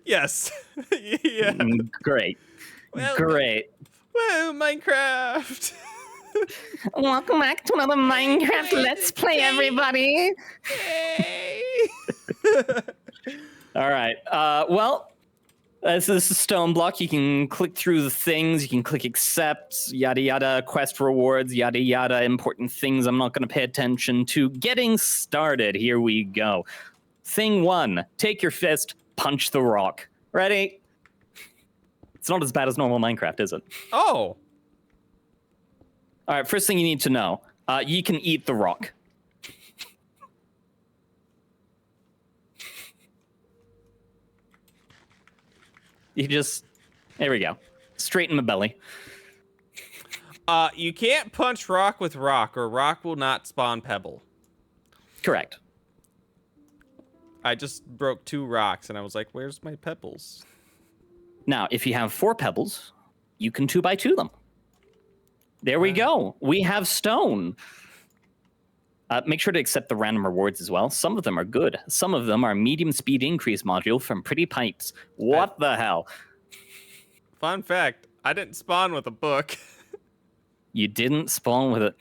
Yes. Yeah. Great. Well, Great. Whoa, Minecraft. Welcome back to another Minecraft Let's Play, everybody. Hey. All right. Well, this is a stone block. You can click through the things. You can click accept, yada, yada, quest rewards, yada, yada, important things I'm not going to pay attention to. Getting started. Here we go. Thing 1, take your fist, punch the rock. Ready? It's not as bad as normal Minecraft, is it? Oh. All right, first thing you need to know, you can eat the rock. There we go. Straight in the belly. You can't punch rock with rock, or rock will not spawn pebble. Correct. I just broke 2 rocks, and I was like, where's my pebbles? Now, if you have 4 pebbles, you can 2x2 them. There we go. We have stone. Make sure to accept the random rewards as well. Some of them are good. Some of them are medium speed increase module from Pretty Pipes. What the hell? Fun fact, I didn't spawn with a book. You didn't spawn with it.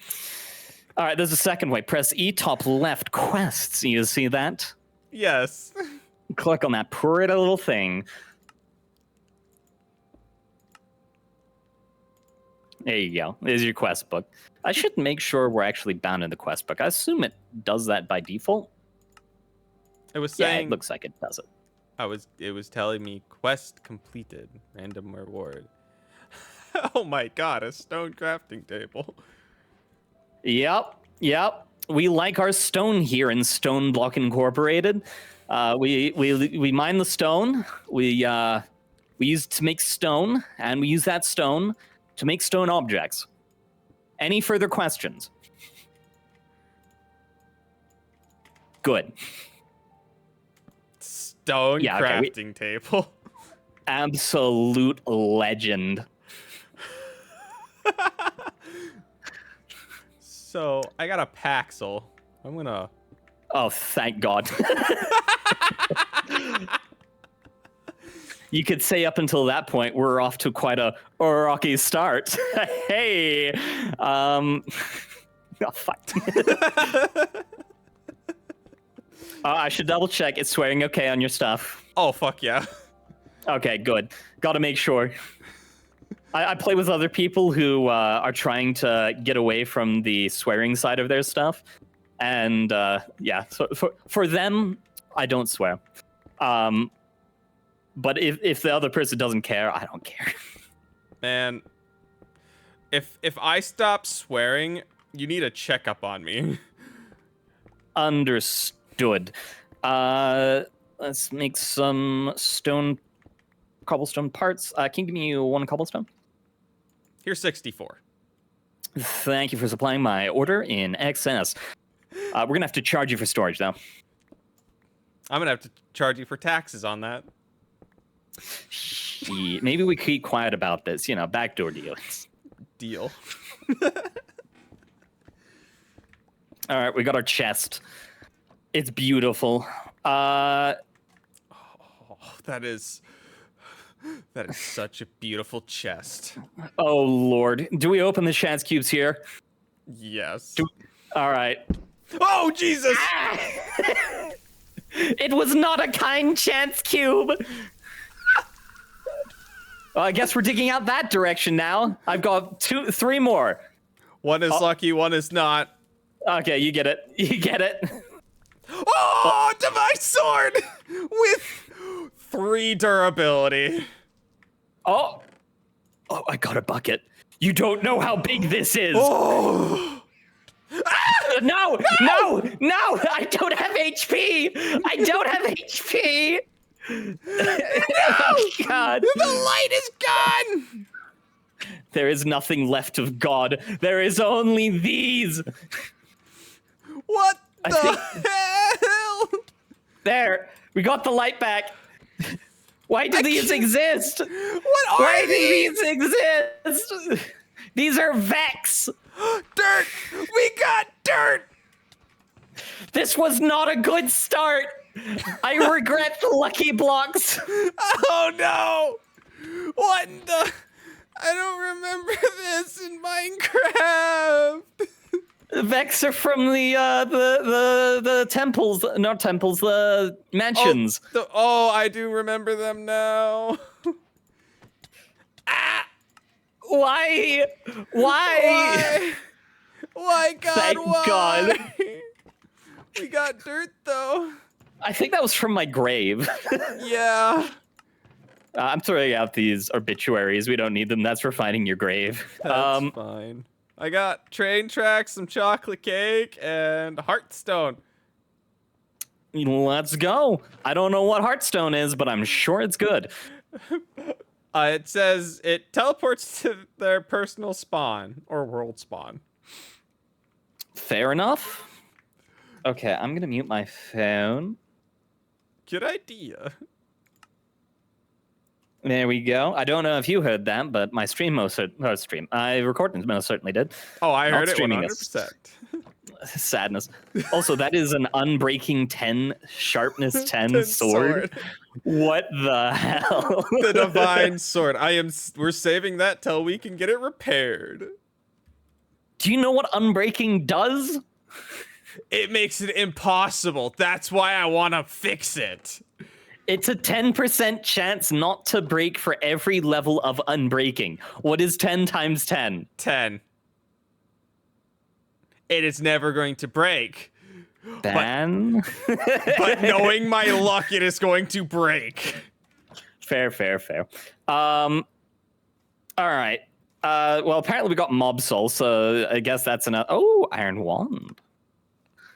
All right, there's a second way. Press E, top left, quests. You see that? Yes. Click on that pretty little thing. There you go. There's your quest book. I should make sure we're actually bound in the quest book. I assume it does that by default. It was saying. Yeah, it looks like it does it. It was telling me quest completed, random reward. Oh my god, a stone crafting table. Yep. We like our stone here in Stone Block Incorporated. We mine the stone. We use it to make stone, and we use that stone to make stone objects. Any further questions? Good. Stone crafting table. Absolute legend. So, I got a Paxel. I'm gonna... Oh, thank God. You could say up until that point, we're off to quite a rocky start. Hey! Oh, fuck. I should double check. It's swearing okay on your stuff. Oh, fuck yeah. Okay, good. Gotta make sure. I play with other people who are trying to get away from the swearing side of their stuff. And yeah, so for them, I don't swear. But if the other person doesn't care, I don't care. Man, if I stop swearing, you need a checkup on me. Understood. Let's make some cobblestone parts. Can you give me 1 cobblestone? Here's 64. Thank you for supplying my order in excess. We're gonna have to charge you for storage, though. I'm gonna have to charge you for taxes on that. Maybe we keep quiet about this. Backdoor dealings. Deal. All right, we got our chest. It's beautiful. Oh, that is such a beautiful chest. Oh, Lord. Do we open the chance cubes here? Yes. All right. Oh, Jesus! It was not a kind chance cube. Well, I guess we're digging out that direction now. I've got 3 more. 1 is lucky, 1 is not. Okay, you get it. Oh, device sword with 3 durability. Oh, I got a bucket. You don't know how big this is. Oh. No, I don't have HP. No! Oh, God. The light is gone! There is nothing left of God. There is only these. What the hell? There, we got the light back. Why do these exist? Why do these exist? These are Vex. Dirt! We got dirt! This was not a good start. I regret the lucky blocks. Oh no! What in the? I don't remember this in Minecraft. Vex are from the temples, not temples, the mansions. Oh, I do remember them now. Ah! Why? Why? Why, God? Thank why? God. We got dirt though. I think that was from my grave. Yeah. I'm throwing out these obituaries. We don't need them. That's for finding your grave. That's fine. I got train tracks, some chocolate cake, and Heartstone. Let's go. I don't know what Heartstone is, but I'm sure it's good. It says it teleports to their personal spawn or world spawn. Fair enough. Okay, I'm gonna mute my phone. Good idea. There we go. I don't know if you heard that, but my stream I recorded most certainly did. Oh, I Not heard it streaming 100%. Sadness. Also, that is an unbreaking 10, sharpness 10 sword. What the hell? The divine sword. We're saving that till we can get it repaired. Do you know what unbreaking does? It makes it impossible. That's why I want to fix it. It's a 10% chance not to break for every level of unbreaking. What is 10 times 10? 10. It is never going to break. Dan? But knowing my luck, it is going to break. Fair. All right. Well, apparently we got mob soul, so I guess that's enough. Oh, iron wand.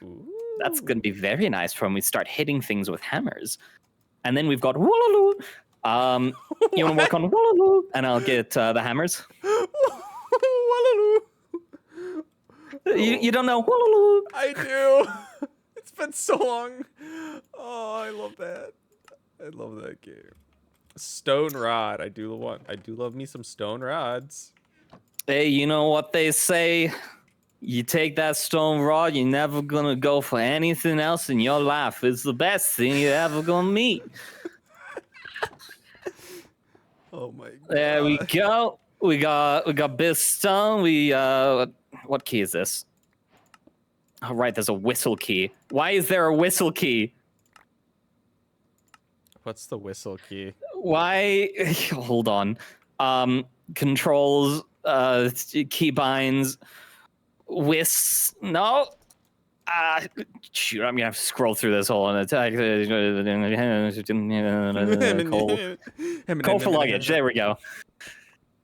Ooh. That's going to be very nice for when we start hitting things with hammers. And then we've got Woolaloo. You want to work on Woolaloo? And I'll get the hammers. You don't know Woolaloo? I do. It's been so long. Oh, I love that. I love that game. Stone rod. I do love me some stone rods. Hey, you know what they say? You take that stone rod, you're never gonna go for anything else in your life. It's the best thing you're ever gonna meet. Oh my God. There we go. We got this stone. What key is this? Oh, right, there's a whistle key. Why is there a whistle key? What's the whistle key? Why? Hold on. Controls, keybinds, no. Shoot, I'm gonna have to scroll through this whole attack. Call for luggage. There we go.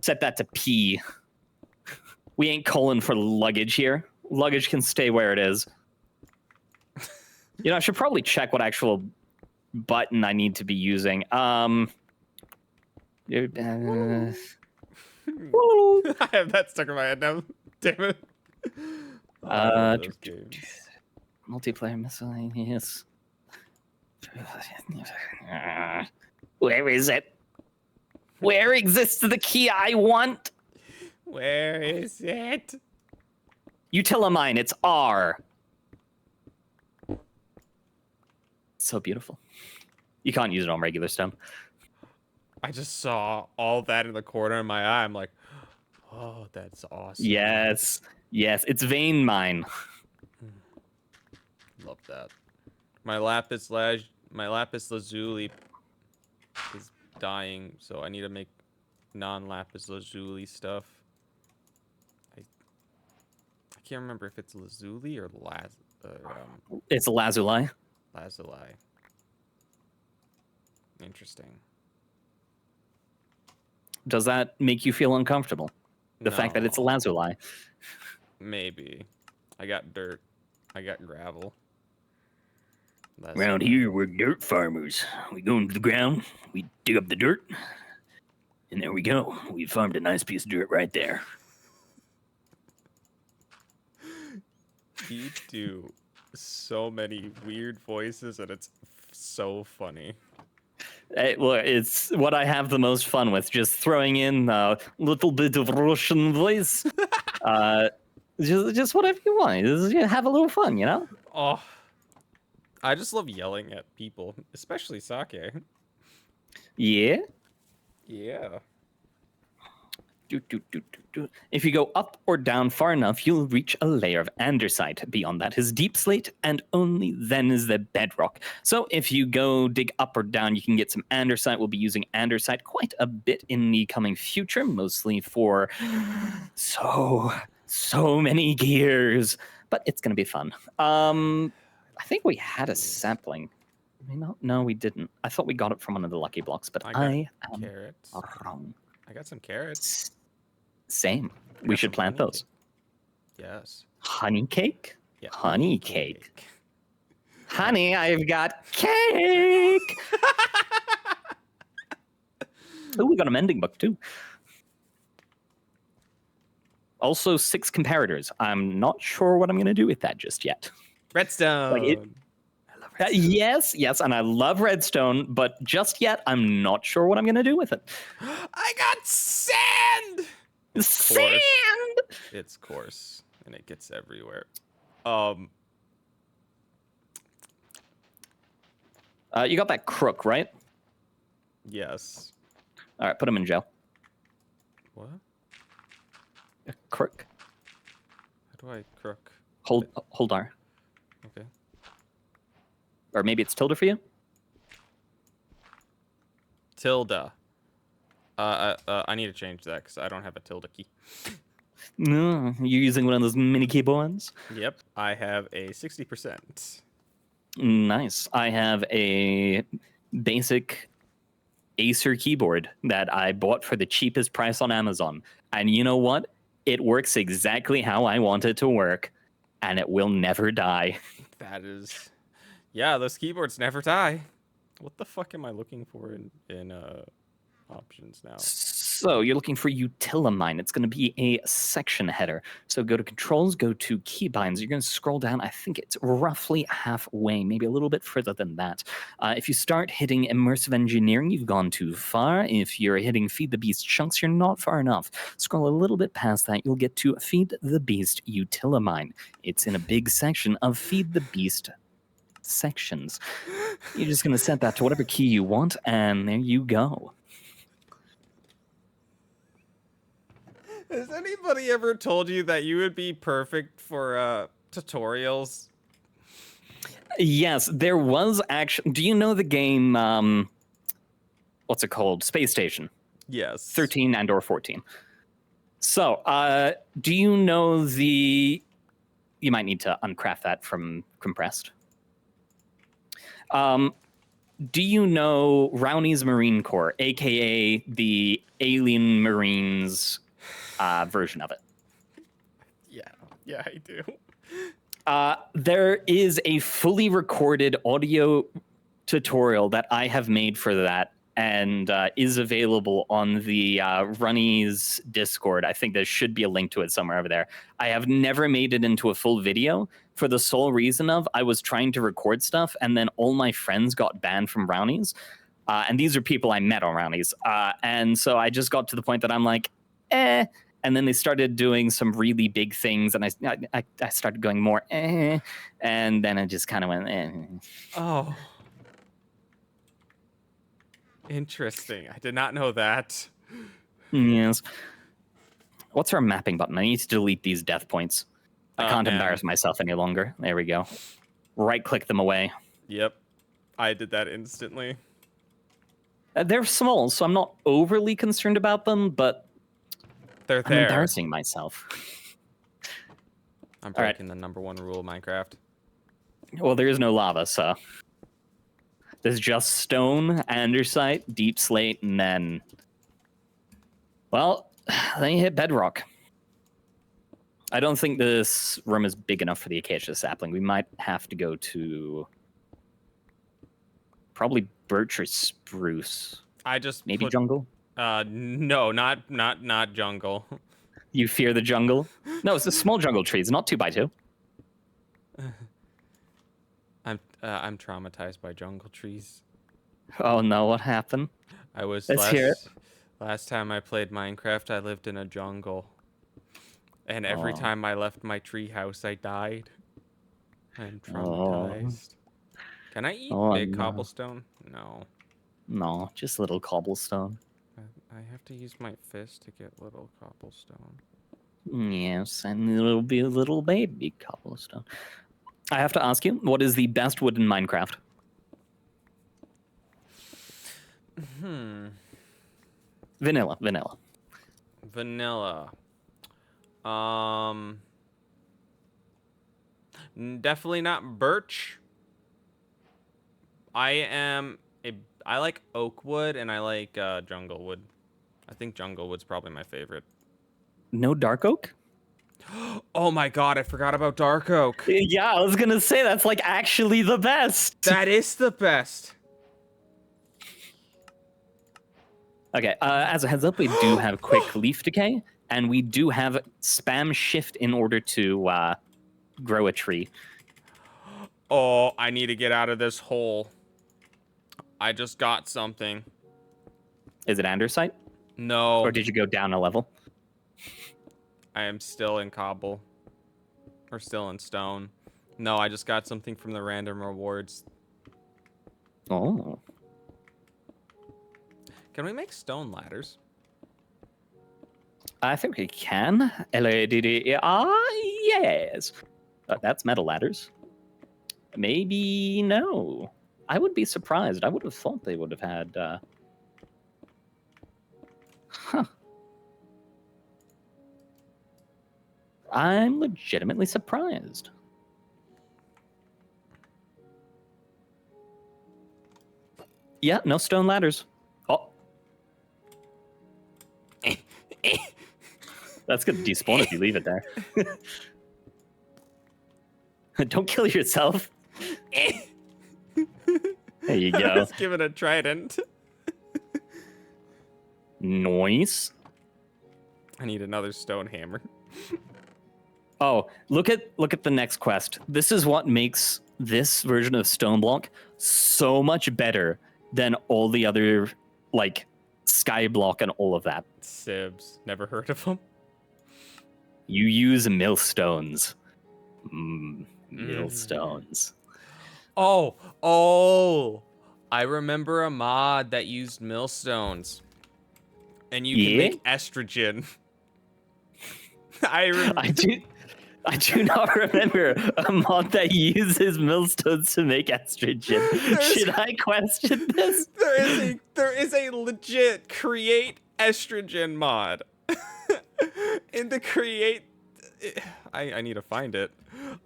Set that to P. We ain't calling for luggage here. Luggage can stay where it is. You know, I should probably check what actual button I need to be using. I have that stuck in my head now. Damn it. Multiplayer miscellaneous. Where is it? Where exists the key I want? Where is it? You tell a mine, it's R. So beautiful. You can't use it on regular stone. I just saw all that in the corner of my eye. I'm like, oh, that's awesome. Yes, it's vein mine. Love that. My lapis lazuli is dying, so I need to make non-lapis lazuli stuff. I can't remember if it's lazuli or It's lazuli. lazuli. Interesting. Does that make you feel uncomfortable? The fact that it's a lazuli. Maybe. I got dirt. I got gravel. Around here, we're dirt farmers. We go into the ground, we dig up the dirt, and there we go. We farmed a nice piece of dirt right there. You do so many weird voices, and it's so funny. Well, it's what I have the most fun with, just throwing in a little bit of Russian voice. Just whatever you want. Just have a little fun, you know? Oh, I just love yelling at people, especially Sake. Yeah. Yeah. If you go up or down far enough, you'll reach a layer of andesite. Beyond that is deep slate, and only then is there bedrock. So if you go dig up or down, you can get some andesite. We'll be using andesite quite a bit in the coming future, mostly for so many gears. But it's going to be fun. I think we had a sapling. No, we didn't. I thought we got it from one of the lucky blocks, but I am carrots. wrong. I got some carrots. Same. We should plant those. Yes. Honey cake? Yeah. Honey cake. Honey, I've got cake. Oh, we got a mending book too. Also, 6 comparators. I'm not sure what I'm going to do with that just yet. Redstone. I love redstone. Yes, and I love redstone, but just yet, I'm not sure what I'm going to do with it. I got sand. Sand. It's coarse, and it gets everywhere. You got that crook, right? Yes. All right, put him in jail. What? A crook. How do I crook? Hold R. Okay. Or maybe it's tilde for you? Tilde. I need to change that because I don't have a tilde key. No, you're using one of those mini keyboards? Yep, I have a 60%. Nice. I have a basic Acer keyboard that I bought for the cheapest price on Amazon. And you know what? It works exactly how I want it to work, and it will never die. That is... Yeah, those keyboards never die. What the fuck am I looking for in options now? So you're looking for utilimine. It's going to be a section header. So go to controls, go to keybinds. You're going to scroll down. I think it's roughly halfway, maybe a little bit further than that. If you start hitting immersive engineering, you've gone too far. If you're hitting feed the beast chunks, you're not far enough. Scroll a little bit past that. You'll get to feed the beast utilimine. It's in a big section of feed the beast sections. You're just going to set that to whatever key you want, and there you go. Has anybody ever told you that you would be perfect for tutorials? Yes, there was actually... Do you know the game, what's it called? Space Station. Yes. 13 and or 14. So, do you know the... You might need to uncraft that from compressed. Do you know Rowney's Marine Corps, a.k.a. the Alien Marines version of it? Yeah, I do. There is a fully recorded audio tutorial that I have made for that and is available on the Runny's Discord. I think there should be a link to it somewhere over there. I have never made it into a full video for the sole reason of I was trying to record stuff and then all my friends got banned from Brownies. And these are people I met on Brownies. And so I just got to the point that I'm like, eh. And then they started doing some really big things, and I started going more, eh. And then I just kind of went, eh. Oh. Interesting. I did not know that. Yes. What's our mapping button? I need to delete these death points. I can't embarrass myself any longer. There we go. Right-click them away. Yep. I did that instantly. They're small, so I'm not overly concerned about them, but I'm embarrassing myself. I'm breaking the #1 rule of Minecraft. Well, there is no lava, so... There's just stone, andesite, deep slate, and then... Well, then you hit bedrock. I don't think this room is big enough for the acacia sapling. We might have to go to... Probably birch or spruce. Maybe jungle? No, not jungle. You fear the jungle? No, it's the small jungle trees, not 2x2. I'm traumatized by jungle trees. Oh no, what happened? Let's hear it. Last time I played Minecraft, I lived in a jungle. And every time I left my tree house, I died. I'm traumatized. Can I eat Oh, big no. cobblestone? No. No, just little cobblestone. I have to use my fist to get little cobblestone. Yes, and it'll be a little baby cobblestone. I have to ask you, what is the best wood in Minecraft? Vanilla. Vanilla. Definitely not birch. I like oak wood and I like jungle wood. I think jungle wood's probably my favorite. No dark oak? Oh my god, I forgot about dark oak. Yeah, I was gonna say that's like actually the best. That is the best. Okay, as a heads up, we do have quick leaf decay, and we do have spam shift in order to grow a tree. Oh, I need to get out of this hole. I just got something. Is it andesite? No. Or did you go down a level? I am still in cobble. Or still in stone. No, I just got something from the random rewards. Oh. Can we make stone ladders? I think we can. Yes. That's metal ladders. Maybe no. I would be surprised. I would have thought they would have had... Huh. I'm legitimately surprised. Yeah, no stone ladders. Oh. That's going to despawn if you leave it there. Don't kill yourself. There you go. Let's give it a trident. Nice. I need another stone hammer. Oh, look at the next quest. This is what makes this version of Stoneblock so much better than all the other, like, Skyblock and all of that. Sibs. Never heard of them. You use millstones. Millstones. Oh. I remember a mod that used millstones. And you can make estrogen. I do not remember a mod that uses millstones to make estrogen. Should I question this? There is a legit create estrogen mod. And the create I need to find it.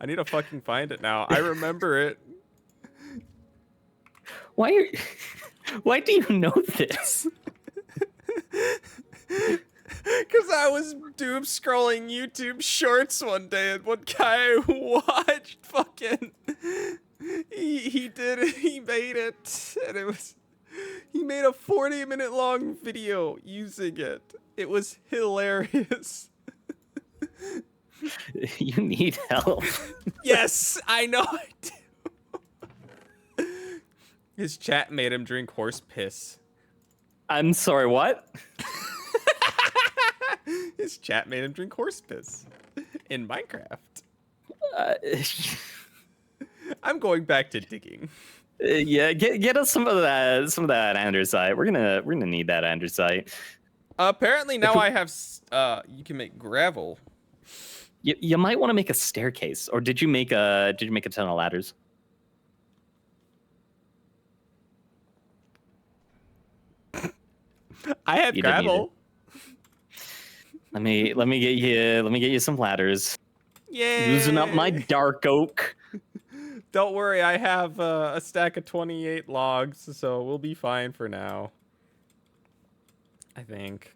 I need to fucking find it now. I remember it. Why do you know this? Because I was doom scrolling YouTube shorts one day and one guy watched fucking he did it, he made it, and he made a 40-minute long video using it. It was hilarious. You need help. Yes, I know I do. His chat made him drink horse piss. I'm sorry, what? His chat made him drink horse piss in Minecraft. I'm going back to digging. Yeah, get us some of that andesite. We're gonna need that andesite. Apparently now I have you can make gravel. You might want to make a staircase, or did you make a ton of ladders? I have gravel. Let me get you some ladders. Yeah. Using up my dark oak. Don't worry, I have a stack of 28 logs, so we'll be fine for now. I think.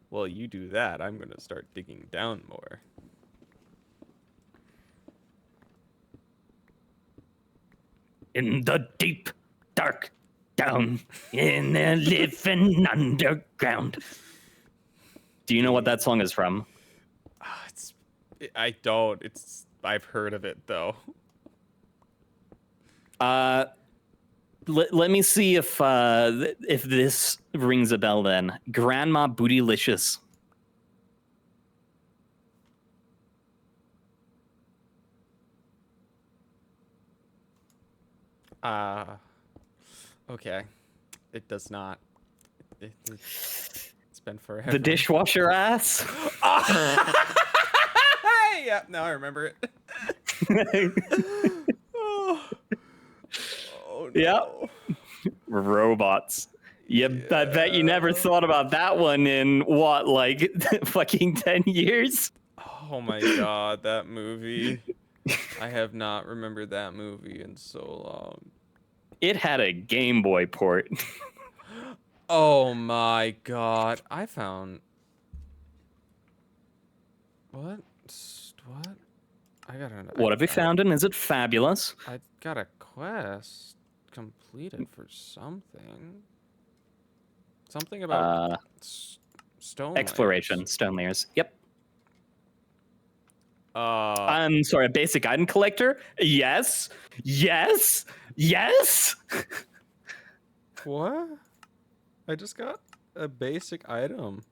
Well, you do that. I'm gonna start digging down more. In the deep, dark, down in the living underground. Do you know what that song is from? I don't. I've heard of it though. Let me see if this rings a bell. Then Grandma Bootylicious. Okay. It does not. It's been forever. The dishwasher ass. Yeah, now I remember it. Oh, oh Yep. no. Robots. I bet you never thought about that one in what, like, fucking 10 years? Oh my god, that movie. I have not remembered that movie in so long. It had a Game Boy port. Oh my god. I found... What? What? What have you found, and is it fabulous? I got a quest completed for something. Something about stone Exploration, layers. stone layers. Yep. Uh, I'm sorry, a basic item collector? Yes. Yes. Yes. what? I just got a basic item.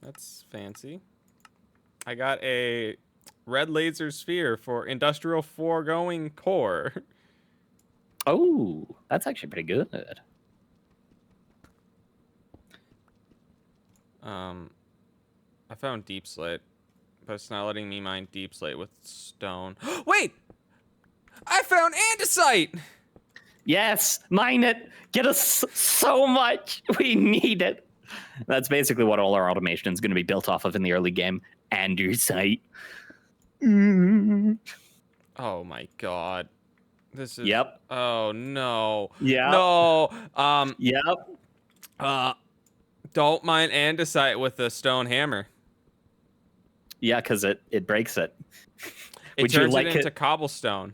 That's fancy. I got a red laser sphere for industrial foregoing core. Oh, that's actually pretty good. I found deep slate, but it's not letting me mine deep slate with stone. Wait! I found andesite! Yes, mine it. Get us so much. We need it. That's basically what all our automation is going to be built off of in the early game. Andesite. Oh my god. This is... Yep. Oh no. Yep. No. Yep. Don't mine andesite with a stone hammer. Yeah, because it breaks it. It Would you turns like it into cobblestone.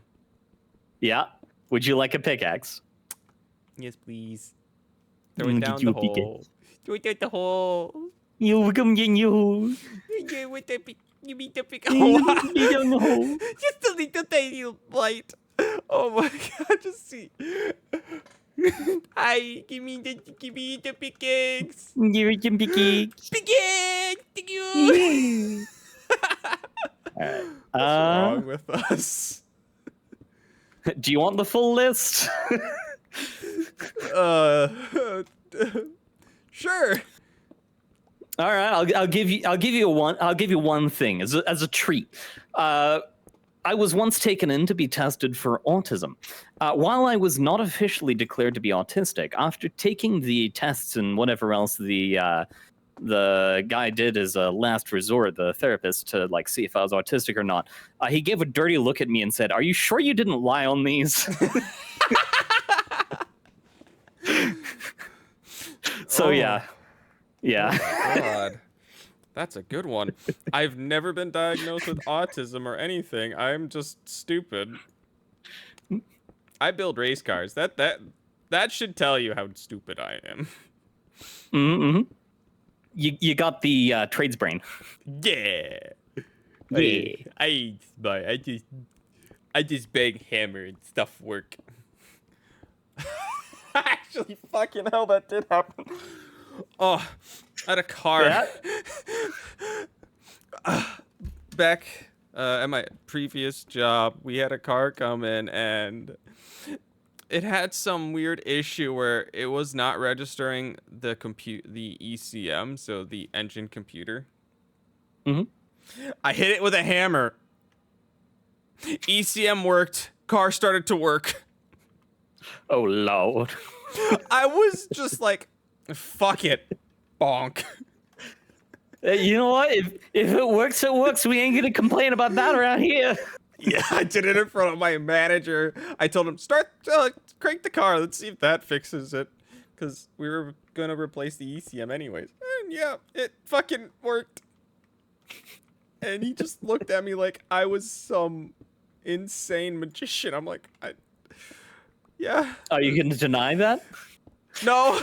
Yeah. Would you like a pickaxe? Yes, please. Throw it down the hole. Throw it down the hole. You come in you. You mean the big You hole? down the hole. Just a little tiny light. Oh my god, just see. Hi, give me the pickaxe. Give it some pickaxe. Pickaxe! Thank you! Alright. What's wrong with us? Do you want the full list? Sure. All right, I'll give you one thing as a treat. I was once taken in to be tested for autism. While I was not officially declared to be autistic, after taking the tests and whatever else the guy did as a last resort, the therapist, to like see if I was autistic or not, he gave a dirty look at me and said, "Are you sure you didn't lie on these?" So yeah. Oh my god. That's a good one. I've never been diagnosed with autism or anything. I'm just stupid. I build race cars. That should tell you how stupid I am. Mm-hmm. You got the trades brain. Yeah. Yeah. I just bang hammer and stuff work. Actually, fucking hell, that did happen. Oh, I had a car. Yeah. Back at my previous job, we had a car come in and it had some weird issue where it was not registering the ECM, so the engine computer. Mm-hmm. I hit it with a hammer. ECM worked. Car started to work. Oh Lord. I was just like, fuck it. Bonk. You know what? If it works, it works. We ain't gonna complain about that around here. Yeah, I did it in front of my manager. I told him, crank the car. Let's see if that fixes it. Because we were going to replace the ECM anyways. And yeah, it fucking worked. And he just looked at me like I was some insane magician. I'm like, yeah. Are you gonna deny that? No.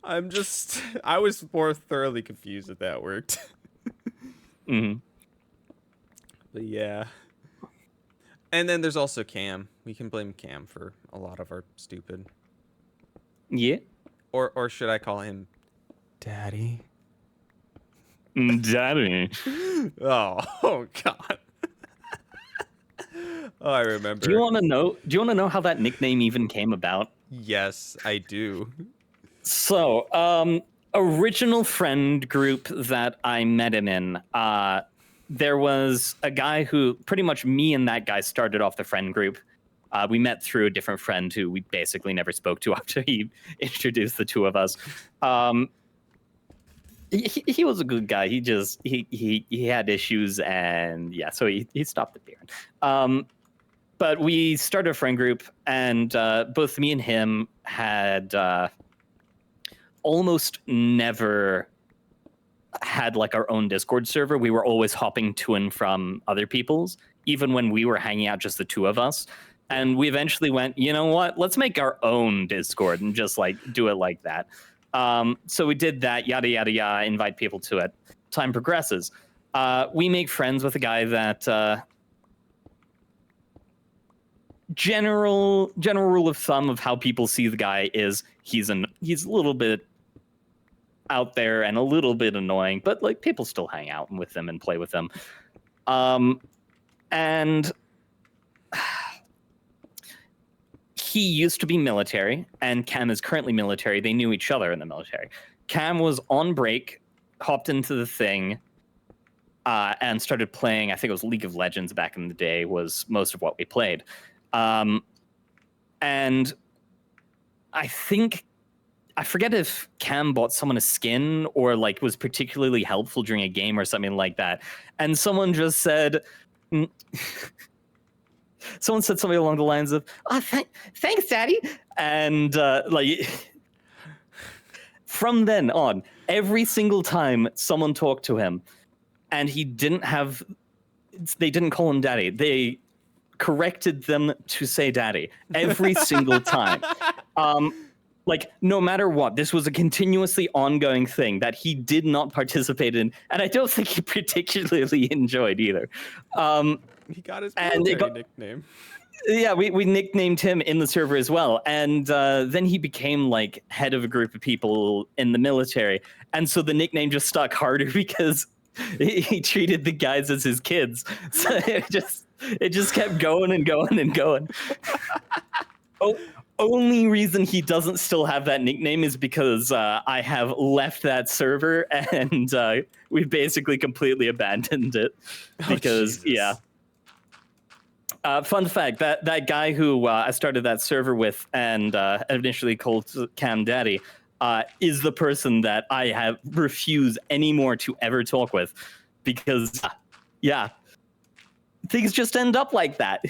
I was more thoroughly confused if that worked. Mm-hmm. But yeah. And then there's also Cam. We can blame Cam for a lot of our stupid. Yeah. Or should I call him Daddy? Daddy. Oh God. Oh, I remember. Do you want to know? Do you want to know how that nickname even came about? Yes, I do. So, original friend group that I met him in. There was a guy who pretty much me and that guy started off the friend group. We met through a different friend who we basically never spoke to after he introduced the two of us. He was a good guy. He had issues, and yeah, so he stopped appearing. But we started a friend group, and both me and him had almost never had like our own Discord server. We were always hopping to and from other people's, even when we were hanging out just the two of us. And we eventually went, you know what? Let's make our own Discord and just like do it like that. So we did that, yada yada yada, invite people to it. Time progresses. We make friends with a guy that general rule of thumb of how people see the guy is he's a little bit out there and a little bit annoying, but like people still hang out with him and play with him. And he used to be military, and Cam is currently military. They knew each other in the military. Cam was on break, hopped into the thing, and started playing. I think it was League of Legends back in the day was most of what we played. And I forget if Cam bought someone a skin or like was particularly helpful during a game or something like that. And someone just said, someone said something along the lines of, "Oh, thanks, Daddy." And like from then on, every single time someone talked to him, and they didn't call him Daddy. They corrected them to say Daddy every single time. Like no matter what, this was a continuously ongoing thing that he did not participate in, and I don't think he particularly enjoyed either. He got his military nickname. Yeah, we nicknamed him in the server as well, and then he became like head of a group of people in the military, and so the nickname just stuck harder because he treated the guys as his kids. So it just kept going and going and going. Only reason he doesn't still have that nickname is because I have left that server and we've basically completely abandoned it. Because fun fact, that guy who I started that server with and initially called Cam Daddy is the person that I have refused anymore to ever talk with, because things just end up like that.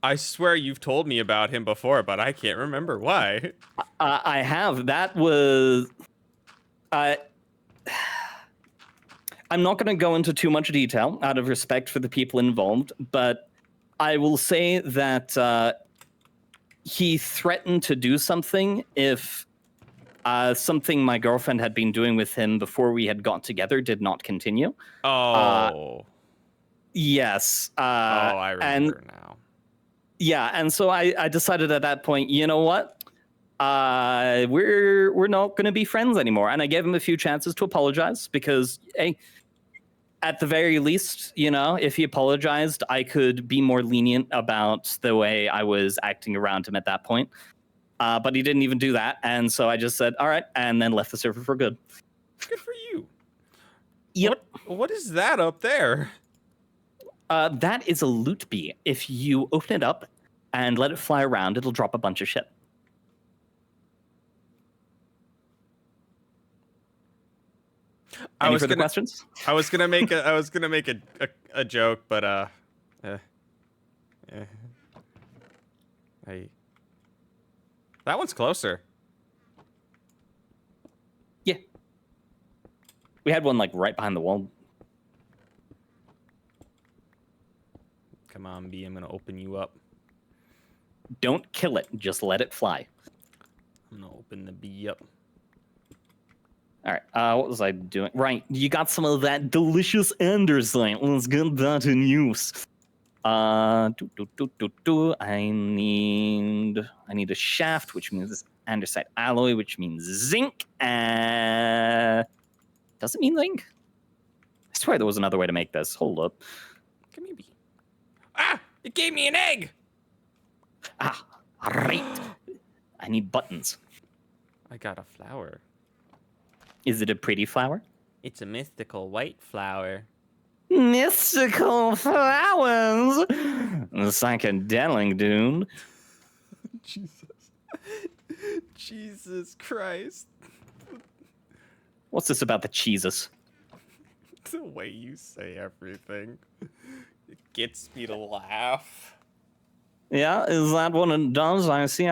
I swear you've told me about him before, but I can't remember why. I have. That was... I'm not going to go into too much detail out of respect for the people involved, but I will say that he threatened to do something if something my girlfriend had been doing with him before we had got together did not continue. Oh. Yes. I remember now. Yeah, and so I decided at that point, you know what? We're not going to be friends anymore. And I gave him a few chances to apologize because, hey, at the very least, you know, if he apologized, I could be more lenient about the way I was acting around him at that point. But he didn't even do that. And so I just said, all right, and then left the server for good. Good for you. Yep. What is that up there? That is a loot bee. If you open it up and let it fly around, it'll drop a bunch of shit. Any further questions? I was gonna make a joke, but that one's closer. Yeah. We had one like right behind the wall. Come on, B, I'm gonna open you up. Don't kill it, just let it fly. I'm gonna open the bee up. All right, what was I doing? Right, you got some of that delicious andesite. Let's get that in use. I need a shaft, which means andesite alloy, which means zinc. Does it mean zinc? I swear there was another way to make this. Hold up. Come here, bee. Ah! It gave me an egg! Ah, right. I need buttons. I got a flower. Is it a pretty flower? It's a mystical white flower. Mystical flowers. Psychedelic, dude. Jesus. Jesus Christ. What's this about the cheeses? The way you say everything. It gets me to laugh. Yeah, is that what it does? I see.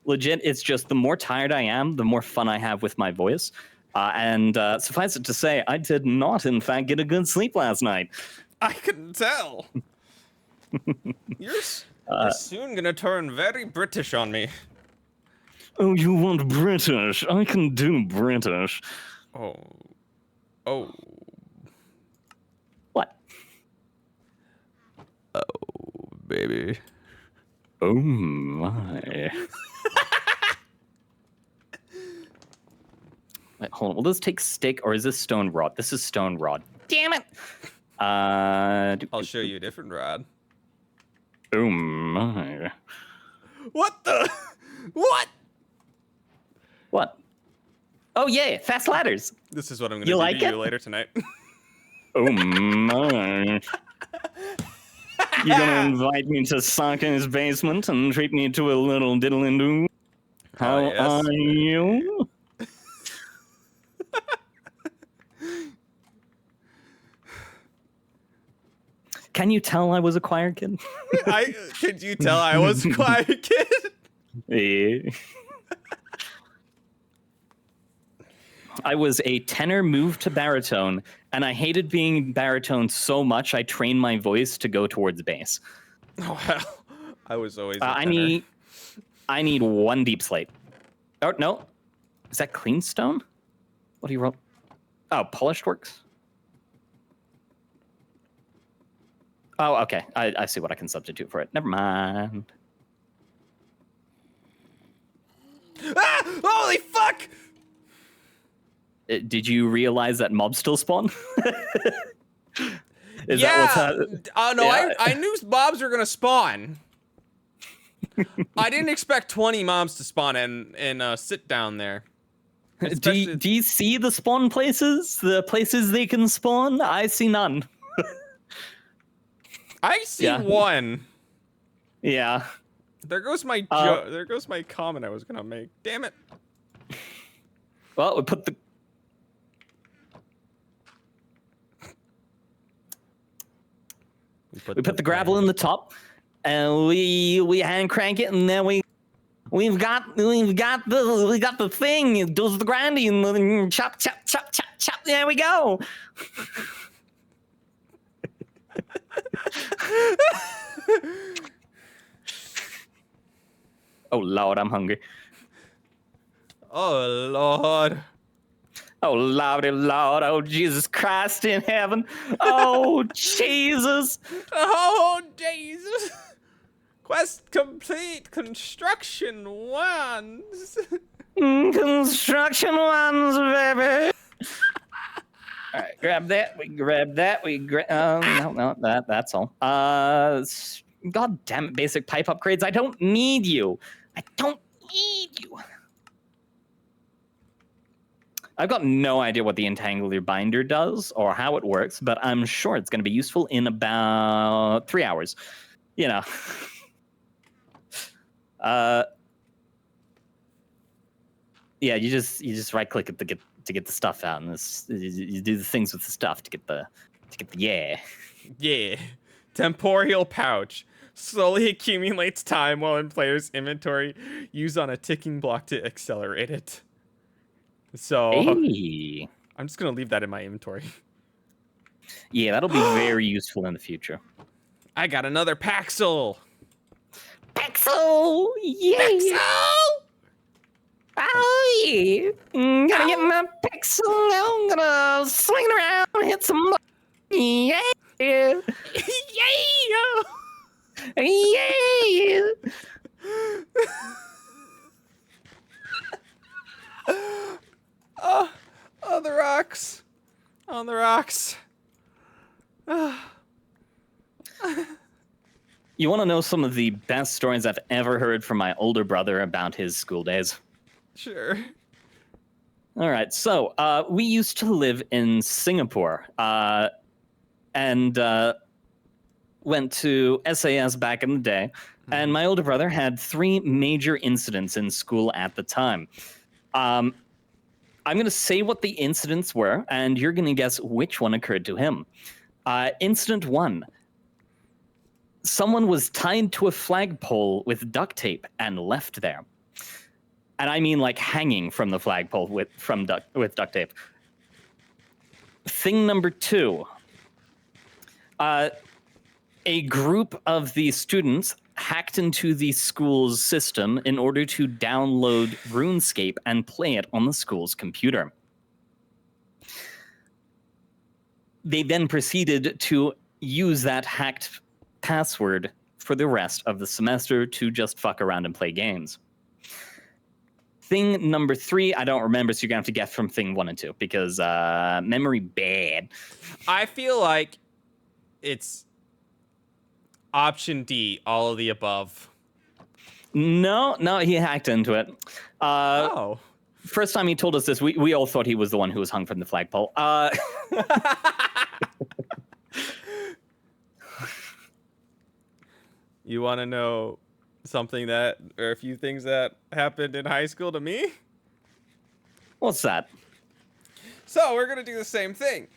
Legit, it's just the more tired I am, the more fun I have with my voice. And suffice it to say, I did not, in fact, get a good sleep last night. I can tell. You're soon gonna turn very British on me. Oh, you want British? I can do British. Oh. What? Oh, baby. Oh, my. Wait, hold on. Will this take stick, or is this stone rod? This is stone rod. Damn it! I'll show you a different rod. Oh, my. What the? What? What? Oh, yeah, fast ladders. This is what I'm gonna You do like to it? you later tonight. Oh, my. You're gonna invite me to Saka's basement and treat me to a little diddle-and-do? How yes. are you? Can you tell I was a choir kid? Could you tell I was a quiet kid? Yeah. I was a tenor moved to baritone, and I hated being baritone so much I trained my voice to go towards bass. Oh well, I was always. A I tenor. need one deep slate. Oh no, is that clean stone? What do you roll? Oh, polished works. Oh, okay. I see what I can substitute for it. Never mind. Ah! Holy fuck! Did you realize that mobs still spawn? Is yeah. that what's happening? Oh no, Yeah. I knew mobs were gonna spawn. I didn't expect 20 mobs to spawn and sit down there. Do you see the spawn places? The places they can spawn? I see none. I see one. Yeah. There goes my there goes my comment I was gonna make. Damn it. Well, we put the gravel in the top, and we hand crank it, and then we've got the thing. It does the grinding, and chop. There we go. Oh Lord, I'm hungry. Oh Lord. Oh Lordy Lord, oh Jesus Christ in heaven. Oh Jesus. Oh Jesus. Quest complete. Construction ones. Construction ones, baby. All right, grab that. We grab that. No, that's all. God damn it, basic pipe upgrades. I don't need you. I don't need you. I've got no idea what the Entangler binder does or how it works, but I'm sure it's going to be useful in about 3 hours. You know. Yeah, you just right click it to get the stuff out, and you do the things with the stuff to get the Yeah. Temporal pouch. Slowly accumulates time while in player's inventory. Use on a ticking block to accelerate it. So Hey. I'm just gonna leave that in my inventory. Yeah, that'll be very useful in the future. I got another Paxel. Paxel! Yay! Paxel! Oh yeah! Gonna get my Paxel now. I'm gonna swing it around, hit some. Yeah! Yeah! Yeah! Oh, the rocks. On the rocks. You want to know some of the best stories I've ever heard from my older brother about his school days? Sure. All right, so we used to live in Singapore and went to SAS back in the day. And my older brother had 3 major incidents in school at the time. I'm going to say what the incidents were, and you're going to guess which one occurred to him. Incident 1. Someone was tied to a flagpole with duct tape and left there. And I mean like hanging from the flagpole with duct tape. Thing number 2. A group of the students hacked into the school's system in order to download RuneScape and play it on the school's computer. They then proceeded to use that hacked password for the rest of the semester to just fuck around and play games. Thing number 3, I don't remember, so you're going to have to guess from thing 1 and 2 because memory bad. I feel like it's option D, all of the above. No, he hacked into it. Oh. First time he told us this, we all thought he was the one who was hung from the flagpole. You want to know something or a few things that happened in high school to me? What's that? So we're going to do the same thing.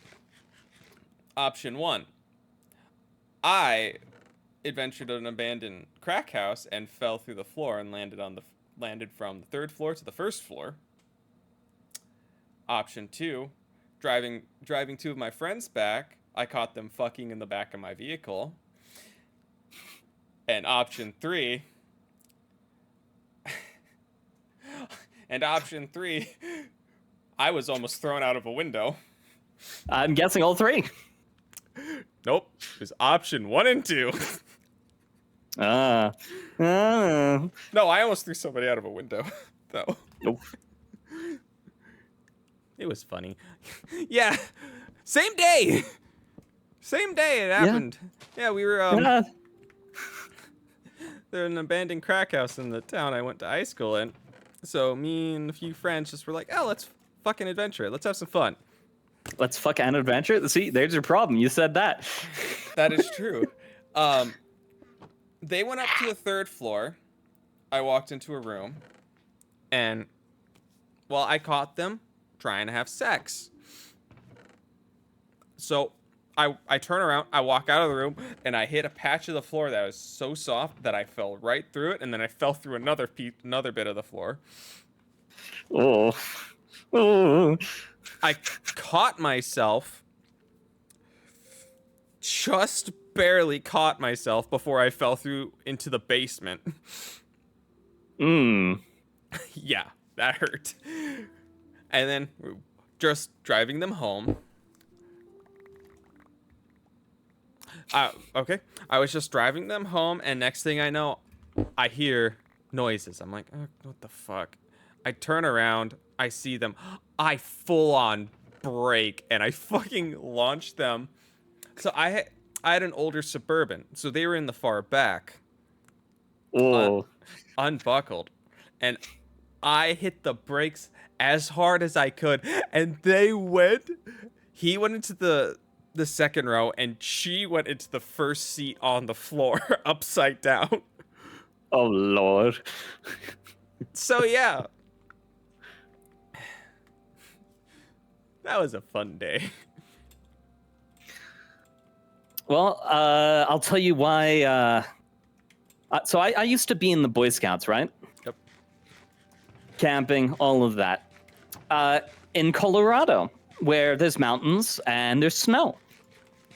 Option 1. I adventured an abandoned crack house and fell through the floor and landed from the 3rd floor to the 1st floor. Option 2. Driving 2 of my friends back, I caught them fucking in the back of my vehicle. And option 3, I was almost thrown out of a window. I'm guessing all 3. Nope, it was option 1 and 2. No, I almost threw somebody out of a window, though. Nope. It was funny. Yeah, same day it happened. Yeah, we were there's an abandoned crack house in the town I went to high school in. So me and a few friends just were like, oh, let's fucking adventure it. Let's have some fun. Let's fuck an adventure? See, there's your problem. You said that. That is true. They went up to the 3rd floor. I walked into a room. And, well, I caught them trying to have sex. So I turn around, I walk out of the room, and I hit a patch of the floor that was so soft that I fell right through it, and then I fell through another bit of the floor. Oh. I caught myself, just barely caught myself before I fell through into the basement. Yeah, that hurt. And then just driving them home. Okay. I was just driving them home, and next thing I know, I hear noises. I'm like, oh, what the fuck? I turn around, I see them. I full on brake, and I fucking launched them. So I had an older Suburban, so they were in the far back. Unbuckled. And I hit the brakes as hard as I could, and he went into the 2nd row, and she went into the 1st seat on the floor, upside down. Oh, Lord. So, yeah. That was a fun day. Well, I'll tell you why. So I used to be in the Boy Scouts, right? Yep. Camping, all of that. In Colorado, where there's mountains and there's snow.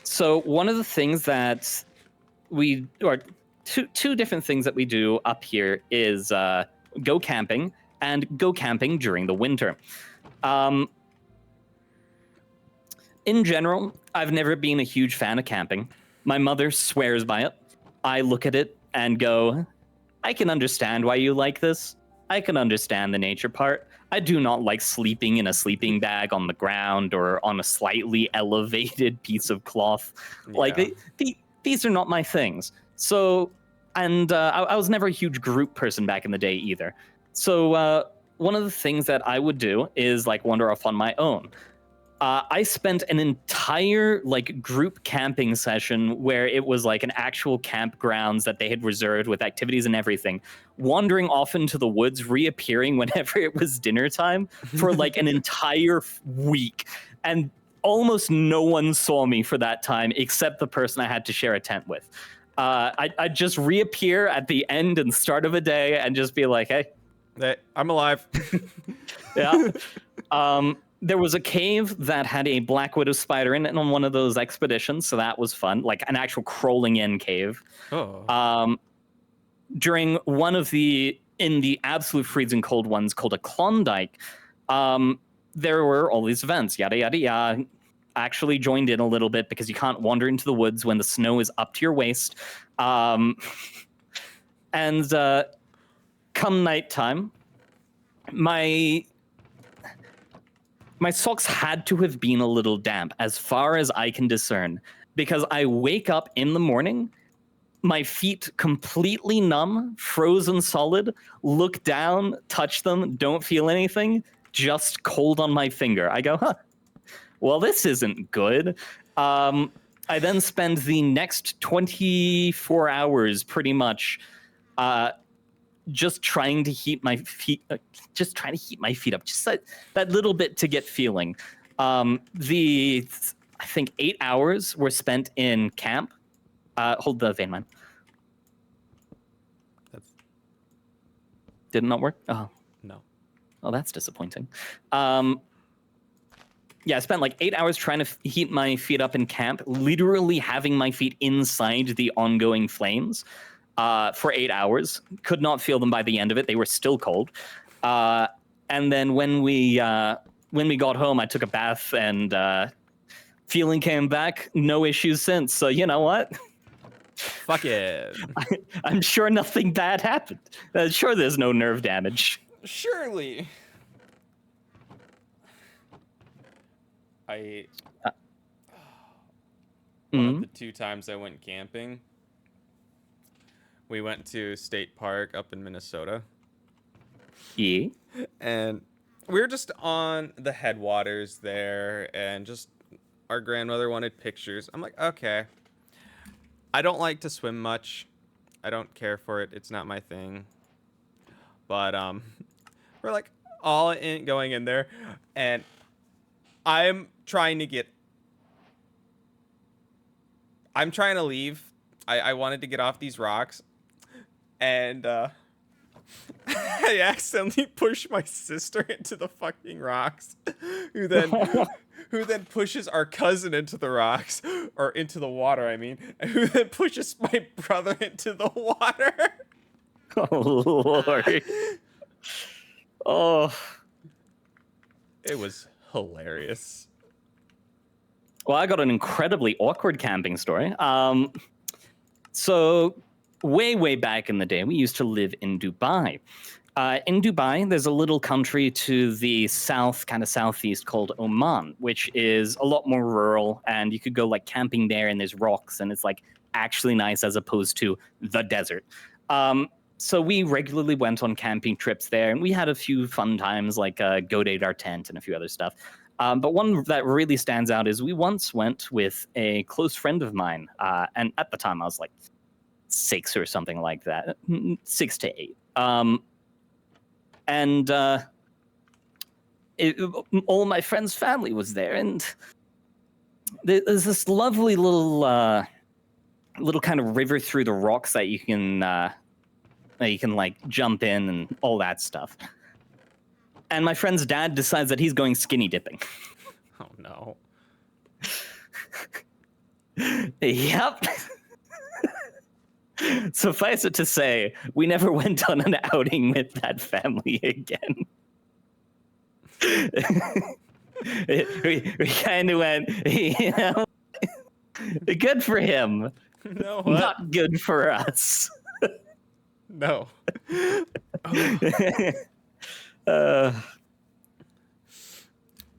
So one of the things that two different things that we do up here is go camping and go camping during the winter. In general, I've never been a huge fan of camping. My mother swears by it. I look at it and go, I can understand why you like this. I can understand the nature part. I do not like sleeping in a sleeping bag on the ground or on a slightly elevated piece of cloth. Yeah. Like these are not my things. So, and I was never a huge group person back in the day either. So one of the things that I would do is like wander off on my own. I spent an entire like group camping session where it was like an actual campgrounds that they had reserved with activities and everything, wandering off into the woods, reappearing whenever it was dinner time for like an entire week. And almost no one saw me for that time except the person I had to share a tent with. I'd just reappear at the end and start of a day and just be like, hey, I'm alive. yeah. There was a cave that had a black widow spider in it on one of those expeditions, so that was fun, like an actual crawling in cave. Oh. During one of in the absolute freezing cold ones called a Klondike, there were all these events, yada, yada, yada. Actually joined in a little bit because you can't wander into the woods when the snow is up to your waist. And come nighttime, my socks had to have been a little damp, as far as I can discern, because I wake up in the morning, my feet completely numb, frozen solid, look down, touch them, don't feel anything, just cold on my finger. I go, huh, well, this isn't good. I then spend the next 24 hours pretty much just trying to heat my feet, up, just that little bit to get feeling. I think 8 hours were spent in camp. Hold the vein mine. Did it not work? Oh. No. Oh, that's disappointing. Yeah, I spent like 8 hours trying to heat my feet up in camp, literally having my feet inside the ongoing flames for 8 hours. Could not feel them by the end of it. They were still cold. And then when we got home, I took a bath and feeling came back. No issues since. So you know what? Fuck it. I'm sure nothing bad happened. Sure, there's no nerve damage. Surely. One of the 2 times I went camping, we went to State Park up in Minnesota. Yeah. And we were just on the headwaters there, and just our grandmother wanted pictures. I'm like, okay. I don't like to swim much. I don't care for it. It's not my thing. But we're like all in going in there, and I'm trying to leave. I wanted to get off these rocks, and I accidentally pushed my sister into the fucking rocks, who then pushes our cousin into the rocks, or into the water, I mean, who then pushes my brother into the water. Oh, Lord. Oh. It was hilarious. Well, I got an incredibly awkward camping story. So way back in the day, we used to live in Dubai. In Dubai, there's a little country to the south, kind of southeast, called Oman, which is a lot more rural, and you could go like camping there, and there's rocks, and it's like actually nice as opposed to the desert. So we regularly went on camping trips there, and we had a few fun times, like Godate our tent and a few other stuff. But one that really stands out is we once went with a close friend of mine, and at the time I was like 6 or something like that, 6 to 8. And all my friend's family was there, and there's this lovely little kind of river through the rocks that you can like jump in and all that stuff. And my friend's dad decides that he's going skinny dipping. Oh no. Yep. Suffice it to say, we never went on an outing with that family again. we kind of went, you know, good for him. No, what? Not good for us. No.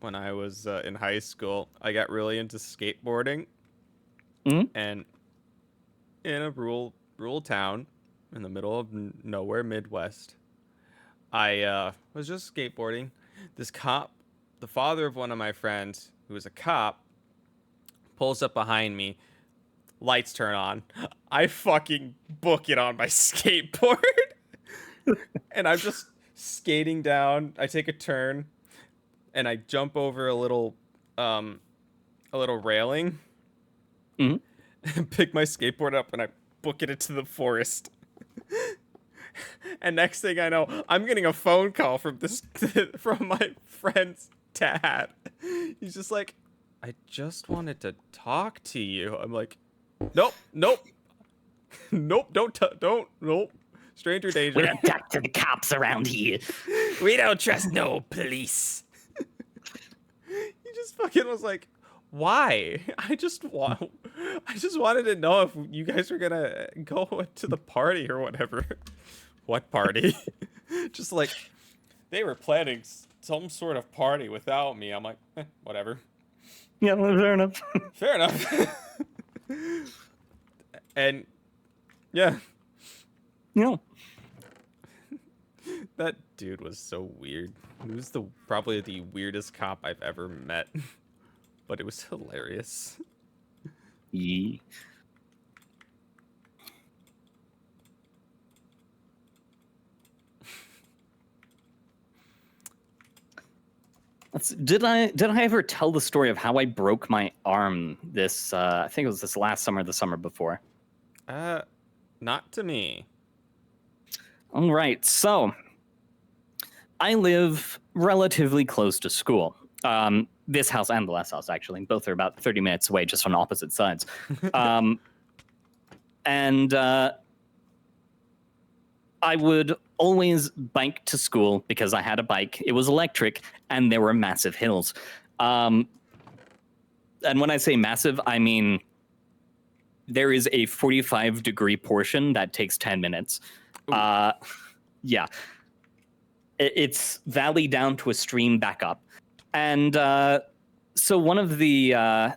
When I was in high school, I got really into skateboarding. Mm-hmm. And in a rural town in the middle of nowhere, Midwest. I was just skateboarding. This cop, the father of one of my friends, who was a cop, pulls up behind me. Lights turn on. I fucking book it on my skateboard. And I'm just skating down. I take a turn and I jump over a little railing Mhm. and pick my skateboard up and I book it into the forest. And next thing I know, I'm getting a phone call from from my friend's dad. He's just like, I just wanted to talk to you. I'm like, nope, nope, nope, nope. Stranger danger. We don't talk to the cops around here. We don't trust no police. He just fucking was like, why? I just wanted to know if you guys were gonna go to the party or whatever. What party? Just like they were planning some sort of party without me. I'm like, whatever. Yeah, well, fair enough. Fair enough. And yeah, You know, that dude was so weird. He was probably the weirdest cop I've ever met. But it was hilarious. yeah. Did I ever tell the story of how I broke my arm this I think it was this last summer, the summer before? Not to me. All right. So, I live relatively close to school. This house and the last house, actually. Both are about 30 minutes away, just on opposite sides. And I would always bike to school because I had a bike. It was electric, and there were massive hills. And when I say massive, I mean there is a 45-degree portion that takes 10 minutes. Yeah. It's valley down to a stream back up. And so one of the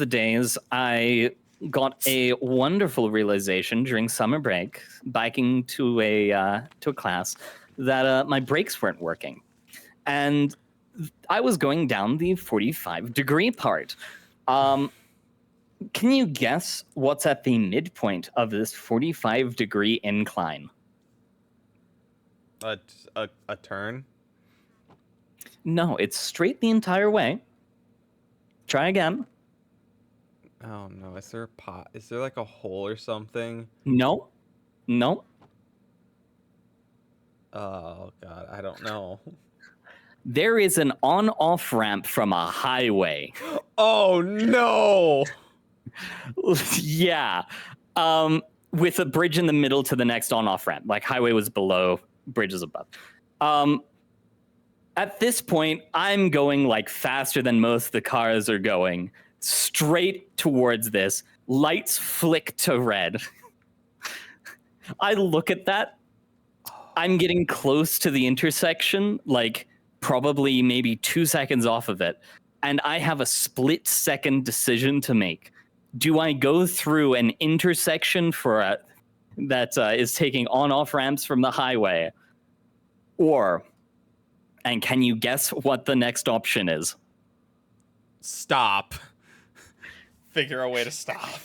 days I got a wonderful realization during summer break, biking to a class, that my brakes weren't working, and I was going down the 45-degree part. Can you guess what's at the midpoint of this 45-degree incline? A turn? No, it's straight the entire way. Try again. Oh no, is there a pot? Is there like a hole or something? No. No. Oh god, I don't know. There is an on-off ramp from a highway. Oh no! Yeah. With a bridge in the middle to the next on-off ramp. Like, highway was below, bridge is above. At this point, I'm going like faster than most of the cars are going, straight towards this. Lights flick to red. I look at that. I'm getting close to the intersection, like probably maybe 2 seconds off of it. And I have a split-second decision to make. Do I go through an intersection that is taking on-off ramps from the highway? Or, and can you guess what the next option is? Stop. Figure a way to stop.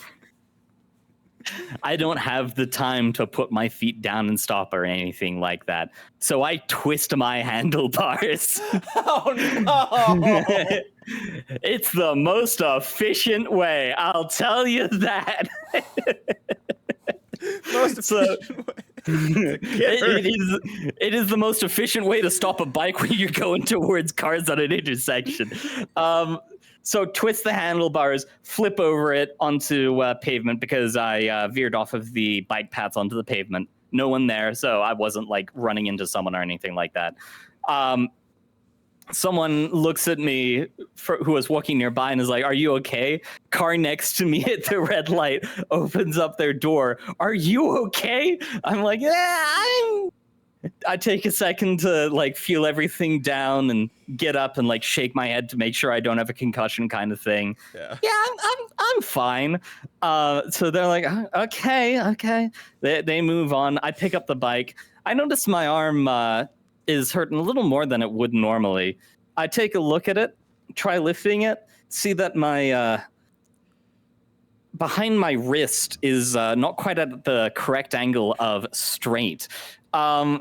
I don't have the time to put my feet down and stop or anything like that. So I twist my handlebars. Oh no! It's the most efficient way, I'll tell you that. Most efficient way. It is the most efficient way to stop a bike when you're going towards cars on an intersection. So twist the handlebars, flip over it onto pavement because I veered off of the bike paths onto the pavement. No one there, so I wasn't like running into someone or anything like that. Someone looks at me who was walking nearby and is like, "Are you okay?" Car next to me at the red light opens up their door. "Are you okay?" I'm like, "Yeah, I take a second to like feel everything down and get up and like shake my head to make sure I don't have a concussion, kind of thing. Yeah. Yeah, I'm fine. So they're like, okay. They move on. I pick up the bike. I notice my arm is hurting a little more than it would normally. I take a look at it, try lifting it, see that my behind my wrist is not quite at the correct angle of straight. So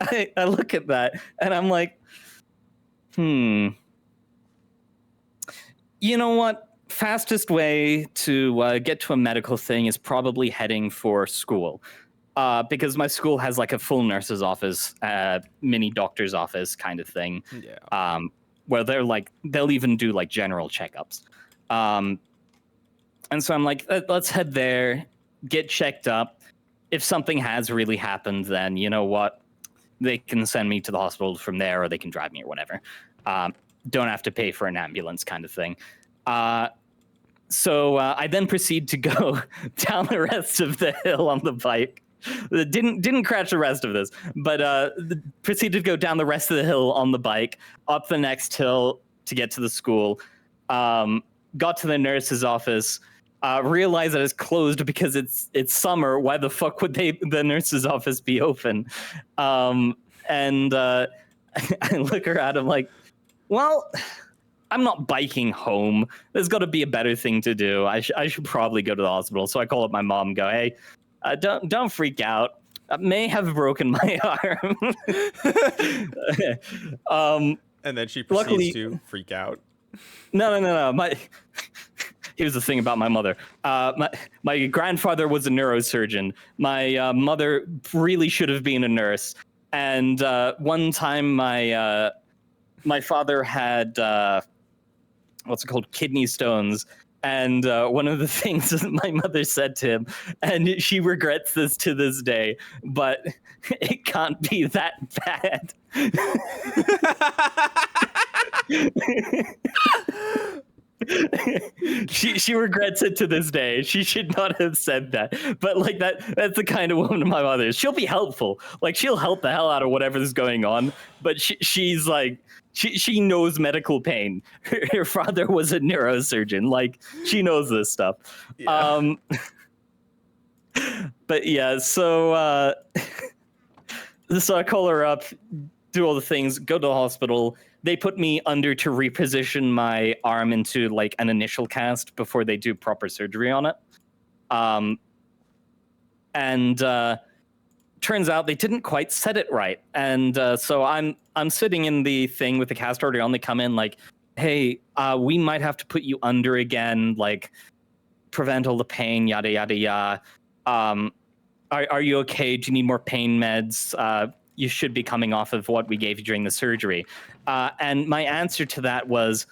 I look at that and I'm like, you know what? Fastest way to get to a medical thing is probably heading for school. Because my school has like a full nurse's office, mini doctor's office kind of thing. Yeah. Where they'll even do like general checkups. And so I'm like, let's head there, get checked up. If something has really happened, then you know what? They can send me to the hospital from there, or they can drive me or whatever. Don't have to pay for an ambulance kind of thing. So I then proceed to go down the rest of the hill on the bike. Didn't crash the rest of this, but proceeded to go down the rest of the hill on the bike, up the next hill to get to the school. Got to the nurse's office, realized that it's closed because it's summer. Why the fuck would the nurse's office be open? And I look around, I'm like, well, I'm not biking home. There's got to be a better thing to do. I should probably go to the hospital. So I call up my mom and go, hey, don't freak out. I may have broken my arm. And then she proceeds to freak out. No. Here's the thing about my mother. My grandfather was a neurosurgeon. My mother really should have been a nurse. And one time my father had what's it called? Kidney stones. And one of the things that my mother said to him, and she regrets this to this day, but it can't be that bad. she regrets it to this day. She should not have said that. But like that's the kind of woman my mother is. She'll be helpful. Like she'll help the hell out of whatever's going on. But she's like she knows medical pain. Her father was a neurosurgeon. Like she knows this stuff. Yeah. But yeah, so I call her up, do all the things, go to the hospital. They put me under to reposition my arm into like an initial cast before they do proper surgery on it. And turns out they didn't quite set it right. And so I'm sitting in the thing with the cast already on. They come in like, hey, we might have to put you under again, like prevent all the pain, yada, yada, yada. Are you okay? Do you need more pain meds? You should be coming off of what we gave you during the surgery. And my answer to that was,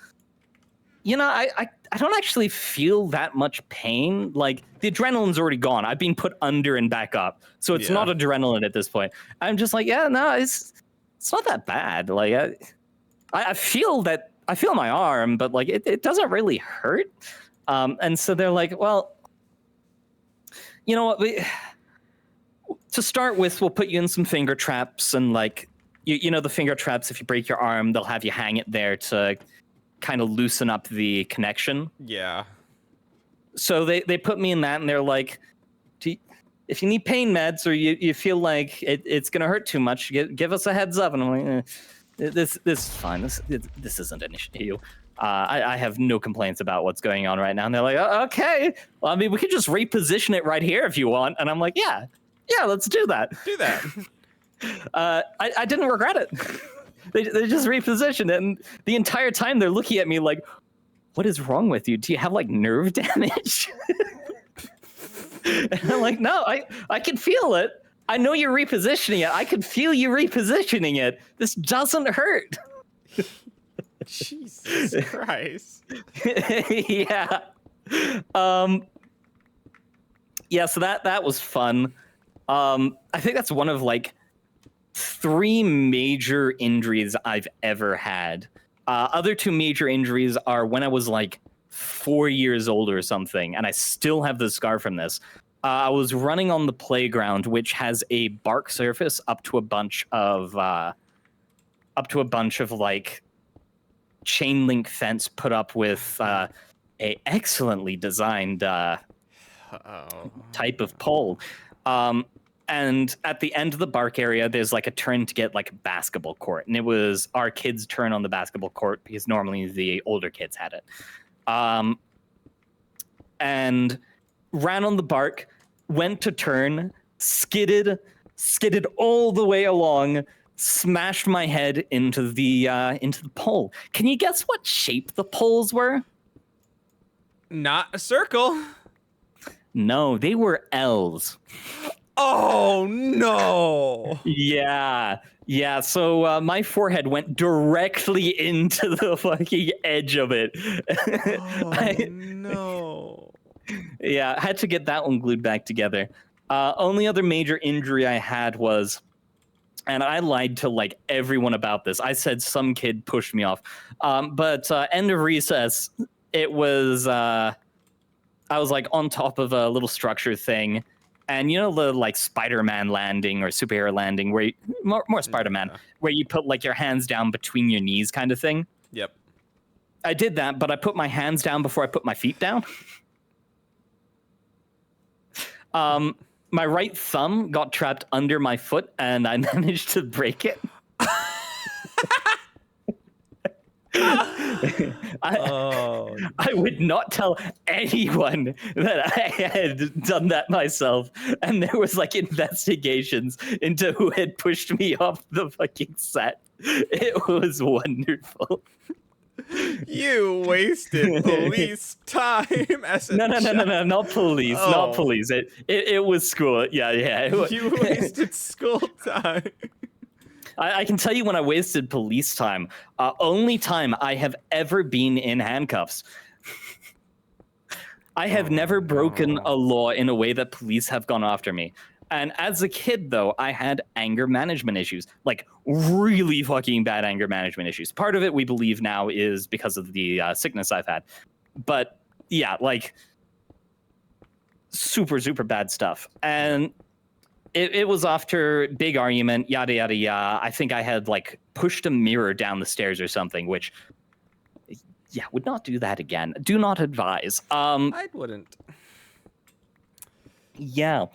you know, I don't actually feel that much pain. Like the adrenaline's already gone. I've been put under and back up. So it's not adrenaline at this point. I'm just like, yeah, no, it's not that bad. Like I feel my arm, but like it doesn't really hurt. And so they're like, well, you know what? To start with, we'll put you in some finger traps, and like, you know, the finger traps, if you break your arm, they'll have you hang it there to kind of loosen up the connection. Yeah. So they put me in that, and they're like, if you need pain meds or you feel like it's going to hurt too much, give us a heads up. And I'm like, this is fine. This isn't an issue. I have no complaints about what's going on right now. And they're like, okay, well, I mean, we could just reposition it right here if you want. And I'm like, yeah, let's do that. Do that. I didn't regret it. They just repositioned it, and the entire time they're looking at me like, what is wrong with you? Do you have like nerve damage? And I'm like, no, I can feel it. I know you're repositioning it. I can feel you repositioning it. This doesn't hurt. Jesus Christ. Yeah. Yeah, so that was fun. I think that's one of like 3 major injuries I've ever had. Other 2 major injuries are when I was like 4 years old or something, and I still have the scar from this. I was running on the playground, which has a bark surface up to a bunch of like chain link fence put up with a excellently designed type of pole. And at the end of the bark area, there's like a turn to get like a basketball court. And it was our kids' turn on the basketball court because normally the older kids had it. And ran on the bark, went to turn, skidded all the way along, smashed my head into the pole. Can you guess what shape the poles were? Not a circle. No, they were L's. Oh no! Yeah. So my forehead went directly into the fucking edge of it. Oh no! Yeah, I had to get that one glued back together. Only other major injury I had was, and I lied to like everyone about this. I said some kid pushed me off, but end of recess, it was. I was like on top of a little structure thing. And you know the like Spider-Man landing or superhero landing where more Spider-Man, where you put like your hands down between your knees kind of thing? Yep. I did that, but I put my hands down before I put my feet down. My right thumb got trapped under my foot and I managed to break it. I would not tell anyone that I had done that myself, and there was like investigations into who had pushed me off the fucking set. It was wonderful. You wasted police time as a No, not police, not police. It was school. Yeah. You wasted school time. I can tell you when I wasted police time. Only time I have ever been in handcuffs. I have never broken a law in a way that police have gone after me. And as a kid, though, I had anger management issues, like really fucking bad anger management issues. Part of it, we believe now, is because of the sickness I've had. But yeah, like super, super bad stuff. And it was after big argument, yada, yada, yada. I think I had like pushed a mirror down the stairs or something, which, yeah, would not do that again. Do not advise. I wouldn't. Yeah.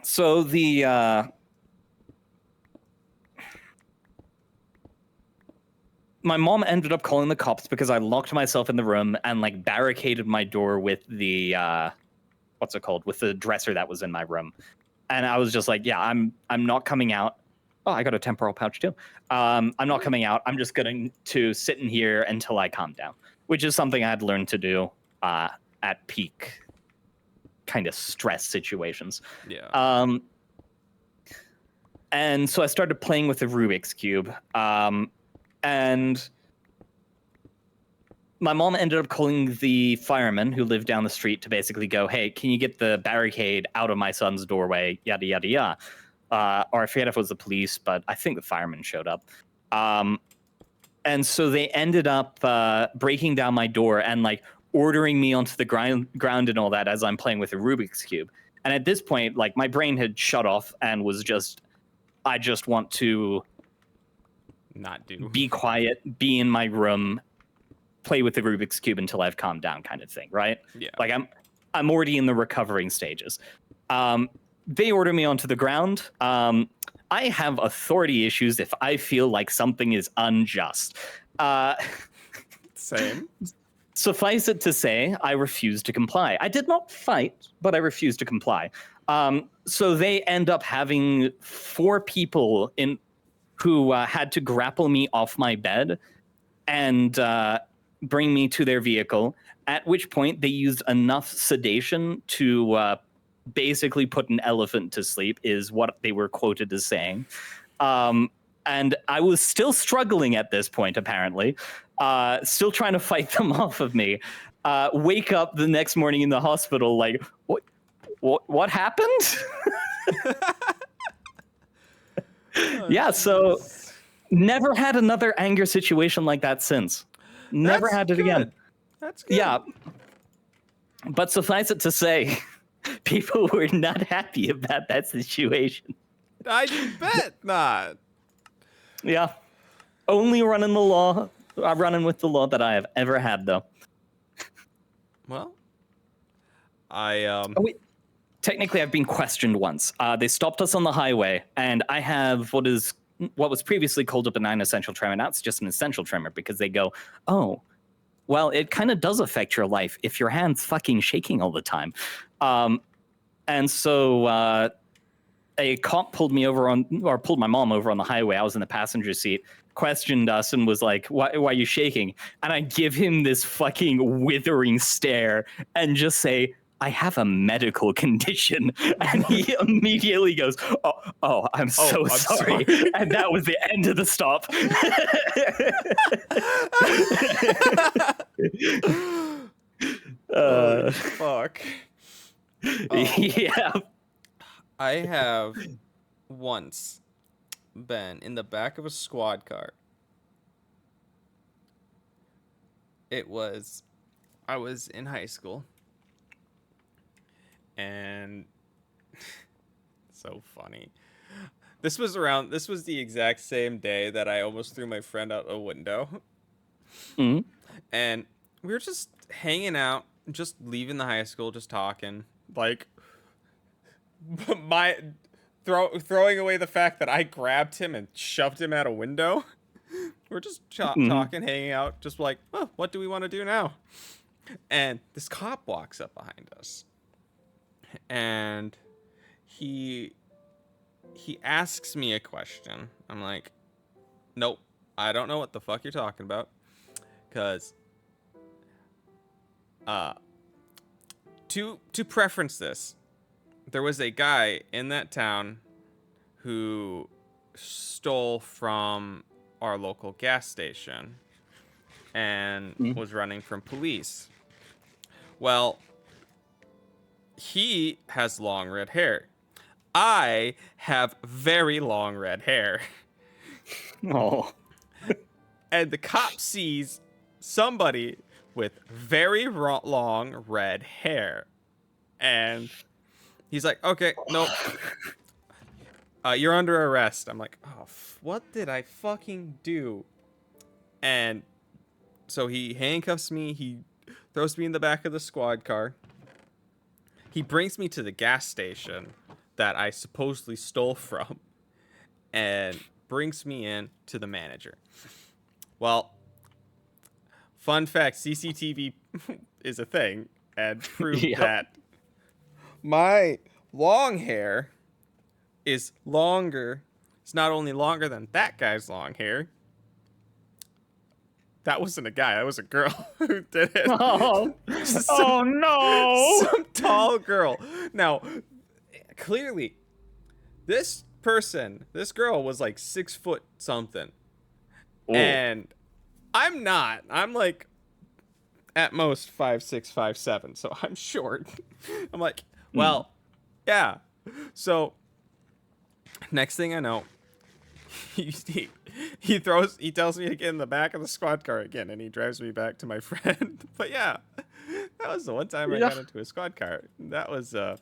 So the my mom ended up calling the cops because I locked myself in the room and like barricaded my door with the what's it called? With the dresser that was in my room. And I was just like, yeah, I'm not coming out. Oh, I got a temporal pouch too. I'm not coming out. I'm just going to sit in here until I calm down, which is something I had learned to do at peak kind of stress situations. Yeah. And so I started playing with the Rubik's Cube. And my mom ended up calling the fireman who lived down the street to basically go, hey, can you get the barricade out of my son's doorway? Yada, yada, yada. Or I forget if it was the police, but I think the fireman showed up. And so they ended up breaking down my door and like ordering me onto the ground and all that as I'm playing with a Rubik's Cube. And at this point, like my brain had shut off and was just, I just want to not do. Be quiet, be in my room, play with the Rubik's Cube until I've calmed down kind of thing, right? Yeah. Like I'm already in the recovering stages. They order me onto the ground. I have authority issues if I feel like something is unjust. Same. Suffice it to say, I refused to comply. I did not fight, but I refused to comply. So they end up having 4 people who had to grapple me off my bed and bring me to their vehicle, at which point they used enough sedation to basically put an elephant to sleep, is what they were quoted as saying. And I was still struggling at this point, apparently, still trying to fight them off of me. Wake up the next morning in the hospital like, what happened? Yeah, so never had another anger situation like that since. Never had it again. That's good. Yeah. But suffice it to say, people were not happy about that situation. I bet not. Yeah. Only running with the law that I have ever had, though. Well, I Oh, wait. Technically, I've been questioned once. They stopped us on the highway, and I have what was previously called a benign essential tremor. Now it's just an essential tremor because they go, oh, well, it kind of does affect your life if your hand's fucking shaking all the time. And so a cop pulled my mom over on the highway. I was in the passenger seat, questioned us, and was like, why are you shaking? And I give him this fucking withering stare and just say, I have a medical condition. And he immediately goes, oh, I'm so sorry. And that was the end of the stop. Holy fuck. Yeah. I have once been in the back of a squad car. I was in high school. And so funny. This was the exact same day that I almost threw my friend out a window. Mm-hmm. And we were just hanging out, just leaving the high school, just talking. Like, throwing away the fact that I grabbed him and shoved him out a window. We're just talking, hanging out, just like, oh, what do we want to do now? And this cop walks up behind us. And he asks me a question. I'm like, nope, I don't know what the fuck you're talking about. Because to preference this, there was a guy in that town who stole from our local gas station and was running from police. Well, he has long red hair. I have very long red hair. Oh. And the cop sees somebody with very long red hair. And he's like, okay, nope. You're under arrest. I'm like, oh, what did I fucking do? And so he handcuffs me. He throws me in the back of the squad car. He brings me to the gas station that I supposedly stole from and brings me in to the manager. Well, fun fact, CCTV is a thing and proved that my long hair is longer. It's not only longer than that guy's long hair. That wasn't a guy. That was a girl who did it. Oh, no. Some tall girl. Now, clearly, this girl was like 6 foot something. Ooh. And I'm not. I'm like at most 5'6", 5'7". So I'm short. I'm like, well, yeah. So next thing I know, he tells me to get in the back of the squad car again, and he drives me back to my friend. But yeah, that was the one time I got into a squad car. That was a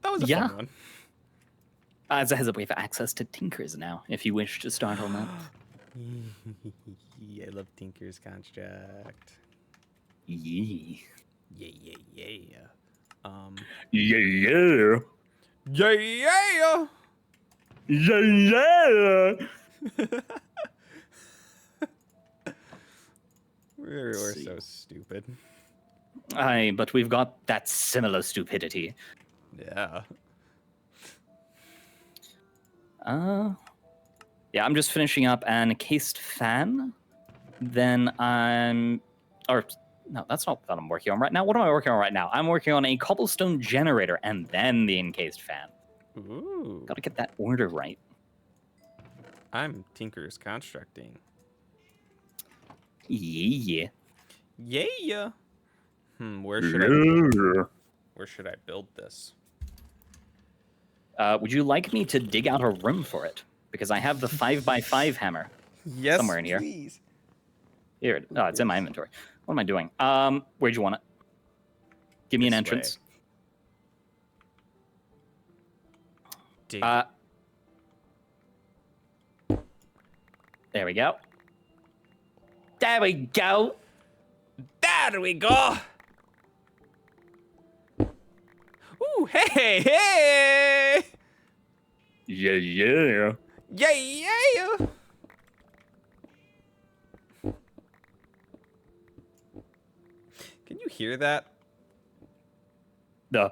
fun one. As has a way of access to Tinkers now, if you wish to start on that. I love Tinker's construct. Yeah. Yeah. Yeah. We're so stupid. Aye, but we've got that similar stupidity. Yeah. Yeah, I'm just finishing up an encased fan. Then no, that's not what I'm working on right now. What am I working on right now? I'm working on a cobblestone generator and then the encased fan. Ooh. Gotta get that order right. I'm Tinker's constructing. Yeah. Where should I build this? Would you like me to dig out a room for it? Because I have the 5x5 hammer. Yes, somewhere in here. Please. Here, it's in my inventory. What am I doing? Where'd you want it? Give me an This entrance. Dig. There we go. There we go. There we go. Ooh, hey, hey. Yeah. Yeah, yeah. Can you hear that? The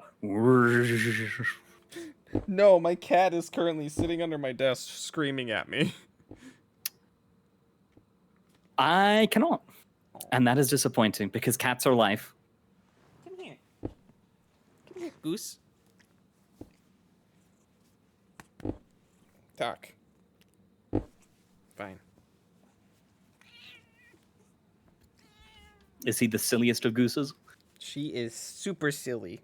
No, my cat is currently sitting under my desk screaming at me. I cannot. And that is disappointing because cats are life. Come here. Come here, Goose. Talk. Fine. Is he the silliest of gooses? She is super silly.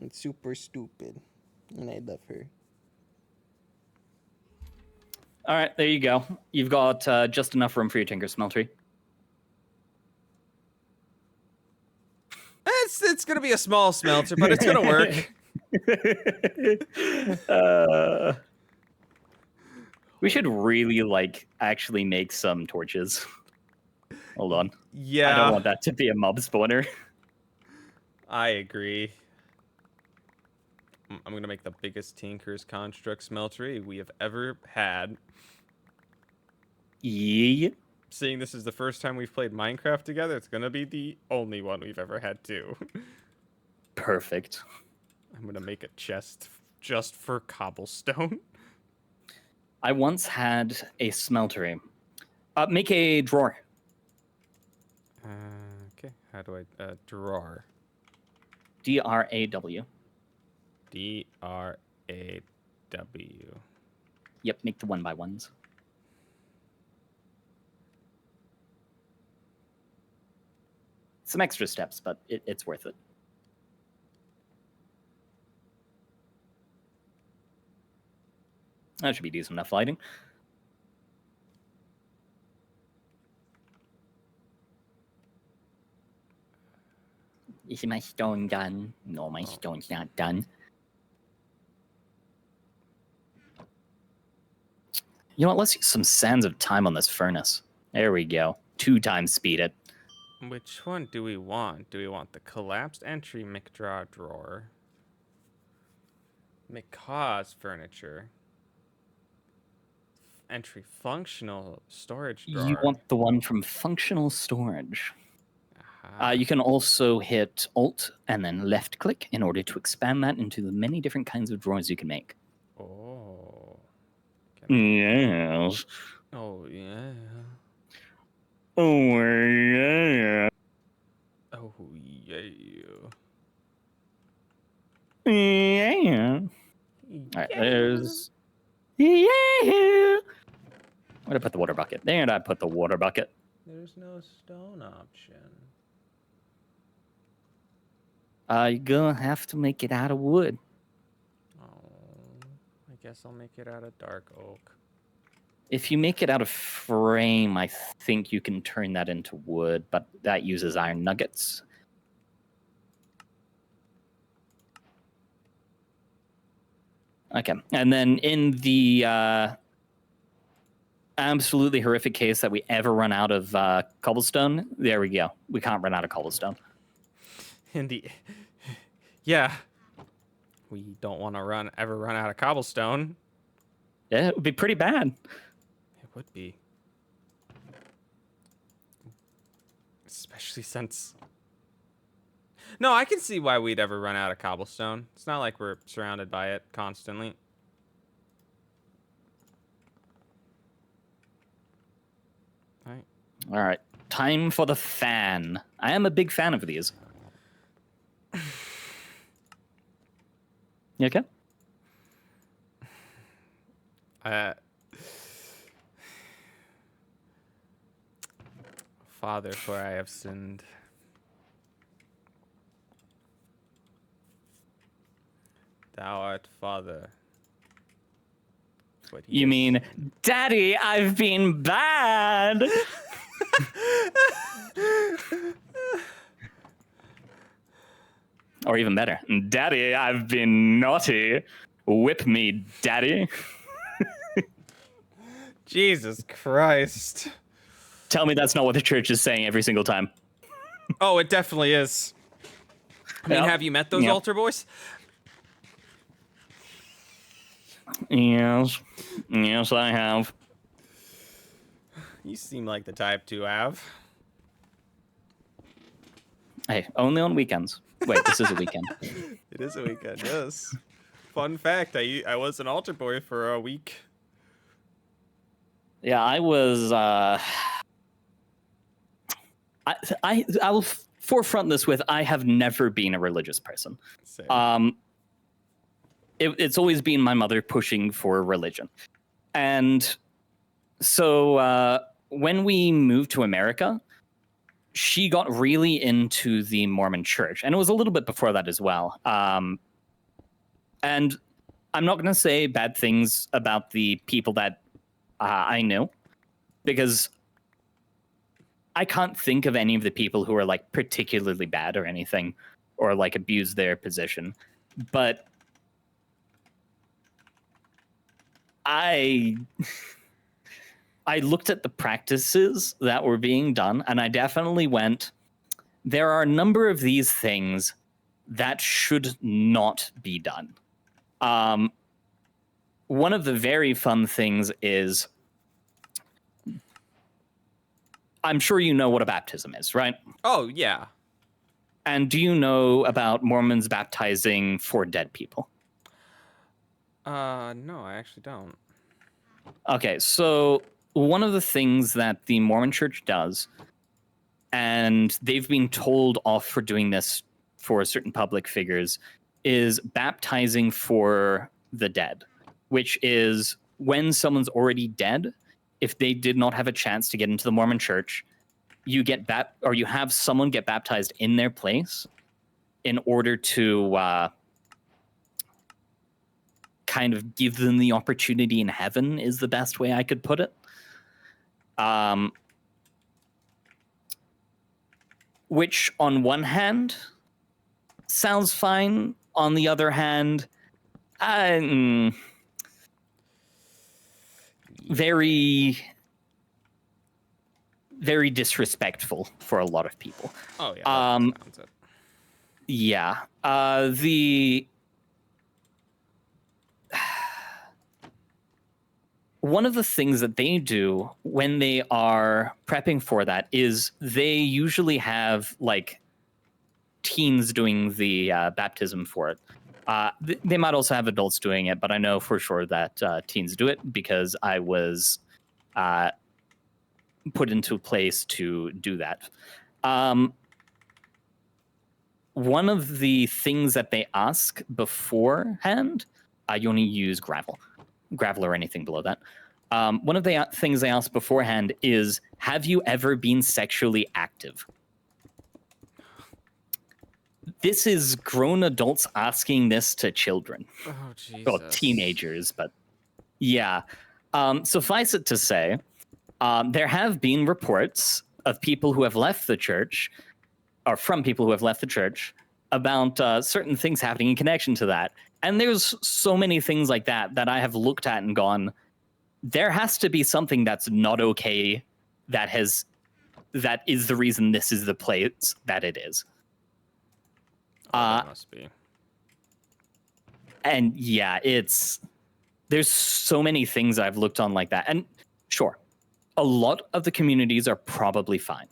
And super stupid. And I love her. All right, there you go. You've got just enough room for your Tinker Smeltery. It's gonna be a small smelter, but it's gonna work. We should really actually make some torches. Hold on. Yeah. I don't want that to be a mob spawner. I agree. I'm gonna make the biggest Tinker's Construct smeltery we have ever had. Yeah. Seeing this is the first time we've played Minecraft together, it's gonna be the only one we've ever had too. Perfect. I'm gonna make a chest just for cobblestone. I once had a smeltery. Make a drawer. Okay, how do I drawer? DRAW. DRAW. Yep, make the 1x1s. Some extra steps, but it's worth it. That should be decent enough lighting. Is my stone done? No, my stone's not done. You know what? Let's use some sands of time on this furnace. There we go. 2 times speed it. Which one do we want? Do we want the collapsed entry McDraw drawer? McCaw's furniture. Entry functional storage drawer. You want the one from functional storage. Aha. You can also hit Alt and then left click in order to expand that into the many different kinds of drawers you can make. Oh. Yes. Oh, yeah. Oh, yeah. Oh, yeah. Yeah. All right, there's... Yeah. Where'd I put the water bucket? There I put the water bucket. There's no stone option. You're gonna have to make it out of wood. Oh, I guess I'll make it out of dark oak. If you make it out of frame, I think you can turn that into wood, but that uses iron nuggets. Okay, and then in the absolutely horrific case that we ever run out of cobblestone, there we go. We can't run out of cobblestone. Yeah, we don't want to ever run out of cobblestone. Yeah, it would be pretty bad. It would be, especially since. No, I can see why we'd ever run out of cobblestone. It's not like we're surrounded by it constantly. All right, time for the fan. I am a big fan of these. You okay? Father, for I have sinned. Thou art Father. But he You has mean, sinned. Daddy, I've been bad. Or even better, Daddy, I've been naughty. Whip me, Daddy. Jesus Christ. Tell me that's not what the church is saying every single time. Oh, it definitely is. I mean, Yep. have you met those Yep. altar boys? Yes. Yes, I have. You seem like the type to have. Hey, only on weekends. Wait, this is a weekend. It is a weekend, yes. Fun fact, I was an altar boy for a week. Yeah, I was. I will forefront this with I have never been a religious person. Same. It's always been my mother pushing for religion, and so when we moved to America, she got really into the Mormon Church, and it was a little bit before that as well. And I'm not going to say bad things about the people that I knew, because I can't think of any of the people who are like particularly bad or anything, or like abuse their position. But I looked at the practices that were being done, and I definitely went, there are a number of these things that should not be done. One of the very fun things is, I'm sure you know what a baptism is, right? Oh, yeah. And do you know about Mormons baptizing for dead people? No, I actually don't. Okay, so one of the things that the Mormon Church does, and they've been told off for doing this for certain public figures, is baptizing for the dead, which is when someone's already dead, if they did not have a chance to get into the Mormon Church, you get or you have someone get baptized in their place in order to kind of give them the opportunity in heaven, is the best way I could put it. Which on one hand sounds fine. On the other hand, very, very disrespectful for a lot of people. Oh, yeah. That sounds it. Yeah. One of the things that they do when they are prepping for that is they usually have like teens doing the baptism for it. They might also have adults doing it, but I know for sure that teens do it because I was put into a place to do that. One of the things that they ask beforehand, you only use gravel or anything below that. One of the things they ask beforehand is, have you ever been sexually active? This is grown adults asking this to children. Oh, Jesus. Well, teenagers, but yeah. Suffice it to say, there have been reports of people who have left the church, or from people who have left the church, about certain things happening in connection to that. And there's so many things like that that I have looked at and gone, there has to be something that's not okay that is the reason this is the place that it is. That must be. And yeah, there's so many things I've looked on like that. And sure, a lot of the communities are probably fine.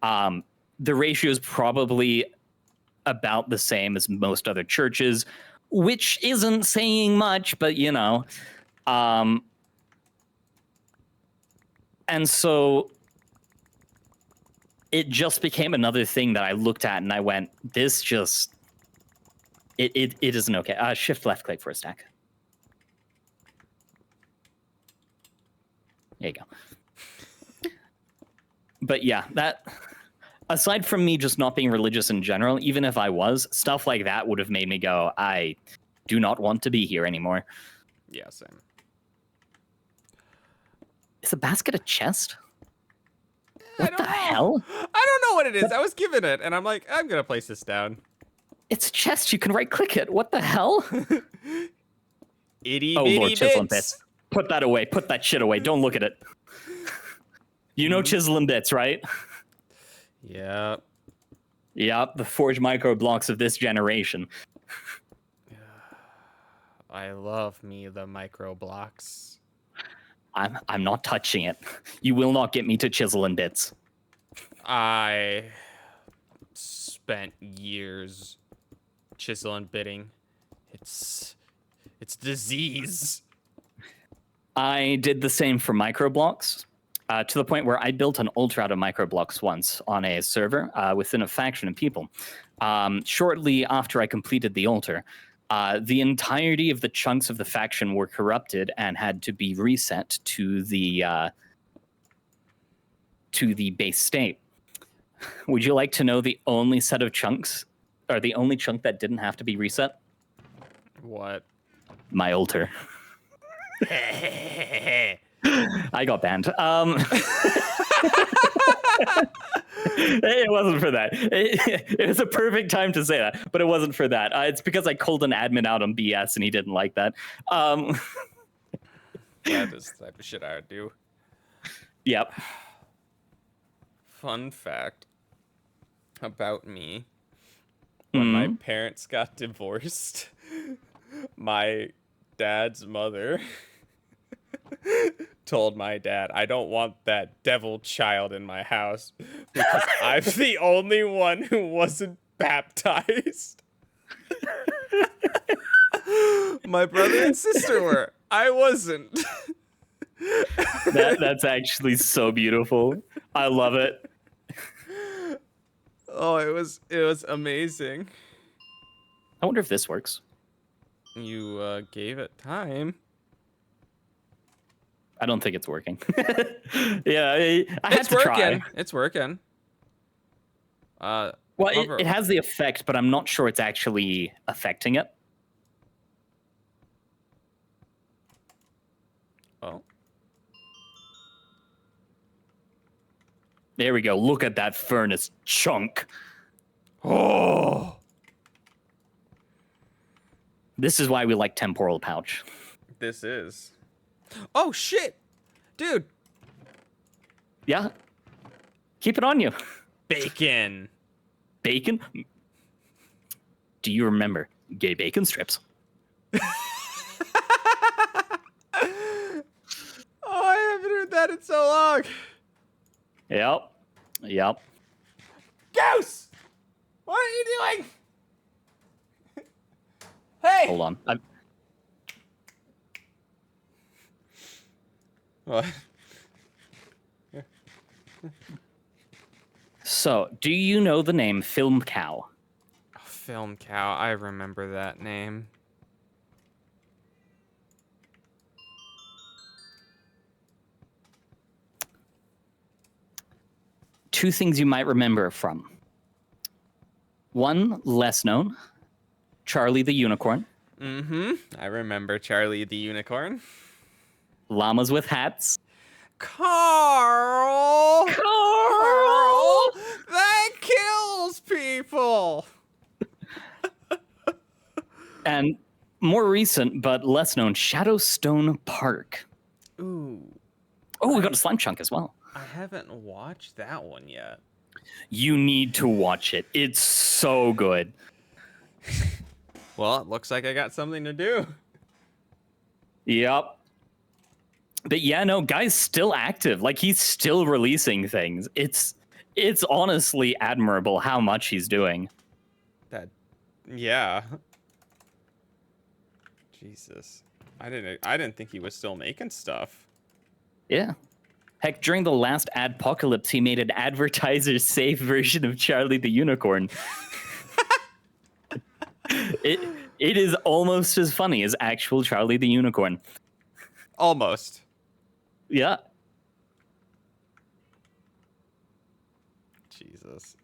The ratio is probably about the same as most other churches, which isn't saying much, but you know. And so it just became another thing that I looked at and I went, this just, it isn't okay. Shift left click for a stack. There you go. But yeah, that, aside from me just not being religious in general, even if I was, stuff like that would have made me go, I do not want to be here anymore. Yeah, same. Is the basket a chest? What the hell? I don't what it is. I was given it, and I'm like, I'm gonna place this down. It's a chest. You can right-click it. What the hell? Itty Oh, bitty Lord, chisel and bits. bits. Put that away. Put that shit away. Don't look at it. You know chisel and bits, right? Yeah. Yep, the forged micro blocks of this generation. I love me the micro blocks. I'm not touching it. You will not get me to chisel and bits. I spent years chisel and bitting. It's disease. I did the same for micro blocks. To the point where I built an altar out of micro blocks once on a server within a faction of people. Shortly after I completed the altar, the entirety of the chunks of the faction were corrupted and had to be reset to the base state. Would you like to know the only set of chunks, or the only chunk that didn't have to be reset? What? My altar. I got banned. It wasn't for that. It was a perfect time to say that, but it wasn't for that. It's because I called an admin out on BS and he didn't like that. That is the type of shit I would do. Yep. Fun fact about me. When my parents got divorced, my dad's mother told my dad, I don't want that devil child in my house because I'm the only one who wasn't baptized. My brother and sister were. I wasn't. That's actually so beautiful. I love it. Oh, it was amazing. I wonder if this works. You gave it time. I don't think it's working. Yeah, I had to try. It's working. Well, it has the effect, but I'm not sure it's actually affecting it. Oh. There we go. Look at that furnace chunk. Oh. This is why we like temporal pouch. This is. Oh shit, dude. Yeah. Keep it on you. Bacon. Bacon? Do you remember gay bacon strips? Oh, I haven't heard that in so long. Yep. Goose! What are you doing? Hey! Hold on. What? So, do you know the name Film Cow? Film cow. I remember that name. Two things you might remember from. One, less known, Charlie the Unicorn. Mm-hmm. I remember Charlie the Unicorn. Llamas with hats. Carl! Carl! That kills people! And more recent, but less known, Shadowstone Park. Ooh. Oh, we got a slime chunk as well. I haven't watched that one yet. You need to watch it. It's so good. Well, it looks like I got something to do. Yep. But yeah, no, guy's still active. Like, he's still releasing things. It's honestly admirable how much he's doing. Yeah. Jesus. I didn't think he was still making stuff. Yeah. Heck, during the last Adpocalypse, he made an advertiser-safe version of Charlie the Unicorn. It is almost as funny as actual Charlie the Unicorn. Almost. Yeah. Jesus.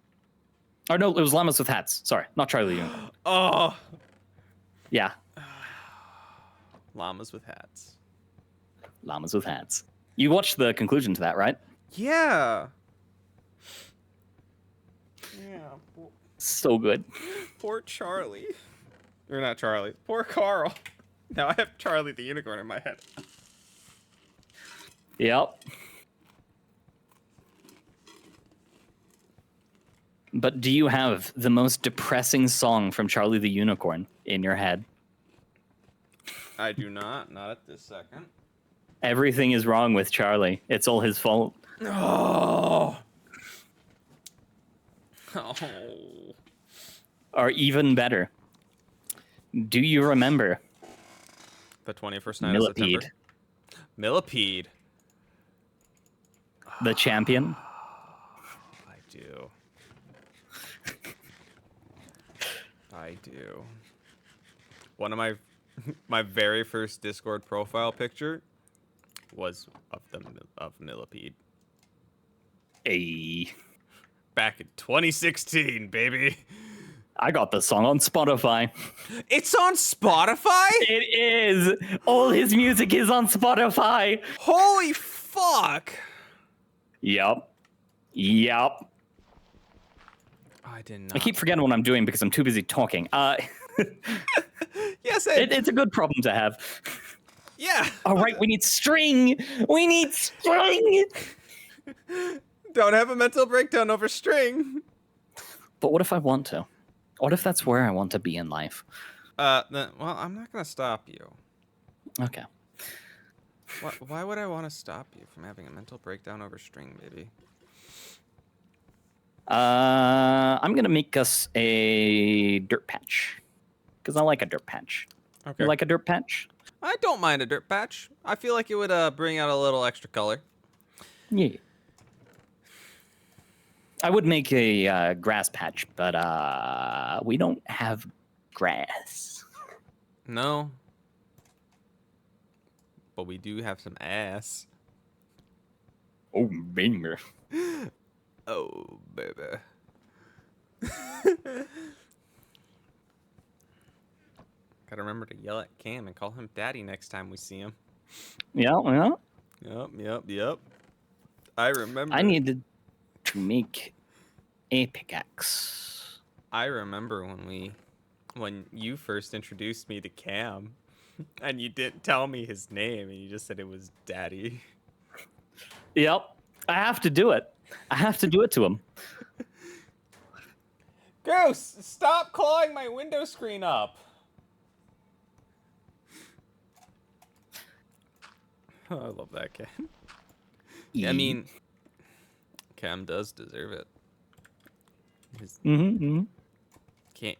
Or no, it was Llamas with Hats. Sorry, not Charlie the Unicorn. Oh. Yeah. Llamas with hats. Llamas with Hats. You watched the conclusion to that, right? Yeah. Yeah. So good. Poor Charlie. Or not Charlie. Poor Carl. Now I have Charlie the Unicorn in my head. Yep. But do you have the most depressing song from Charlie the Unicorn in your head? I do not. Not at this second. Everything is wrong with Charlie. It's all his fault. Oh. Oh. Or even better, do you remember The 21st night of September. Millipede, Millipede. the champion? I do. I do. One of my very first Discord profile picture was of Millipede. Hey, Back in 2016, baby. I got the song on Spotify. It's on Spotify? It is. All his music is on Spotify. Holy fuck. Yep. I did not. I keep forgetting what I'm doing because I'm too busy talking. Yes, It's a good problem to have. yeah. All right, we need string. We need string. Don't have a mental breakdown over string. But what if I want to? What if that's where I want to be in life? Well, I'm not gonna stop you. Okay. Why would I want to stop you from having a mental breakdown over string, baby? I'm gonna make us a dirt patch because I like a dirt patch. Okay. You like a dirt patch? I don't mind a dirt patch. I feel like it would bring out a little extra color. Yeah. I would make a grass patch, but we don't have grass. No. But we do have some ass. Oh, banger. Oh, baby. Gotta remember to yell at Cam and call him daddy next time we see him. Yeah. Yep. I remember. I needed to make a pickaxe. I remember when you first introduced me to Cam, and you didn't tell me his name, and you just said it was Daddy. Yep. I have to do it. I have to do it to him. Goose, stop clawing my window screen up. Oh, I love that Cam. I mean, Cam does deserve it.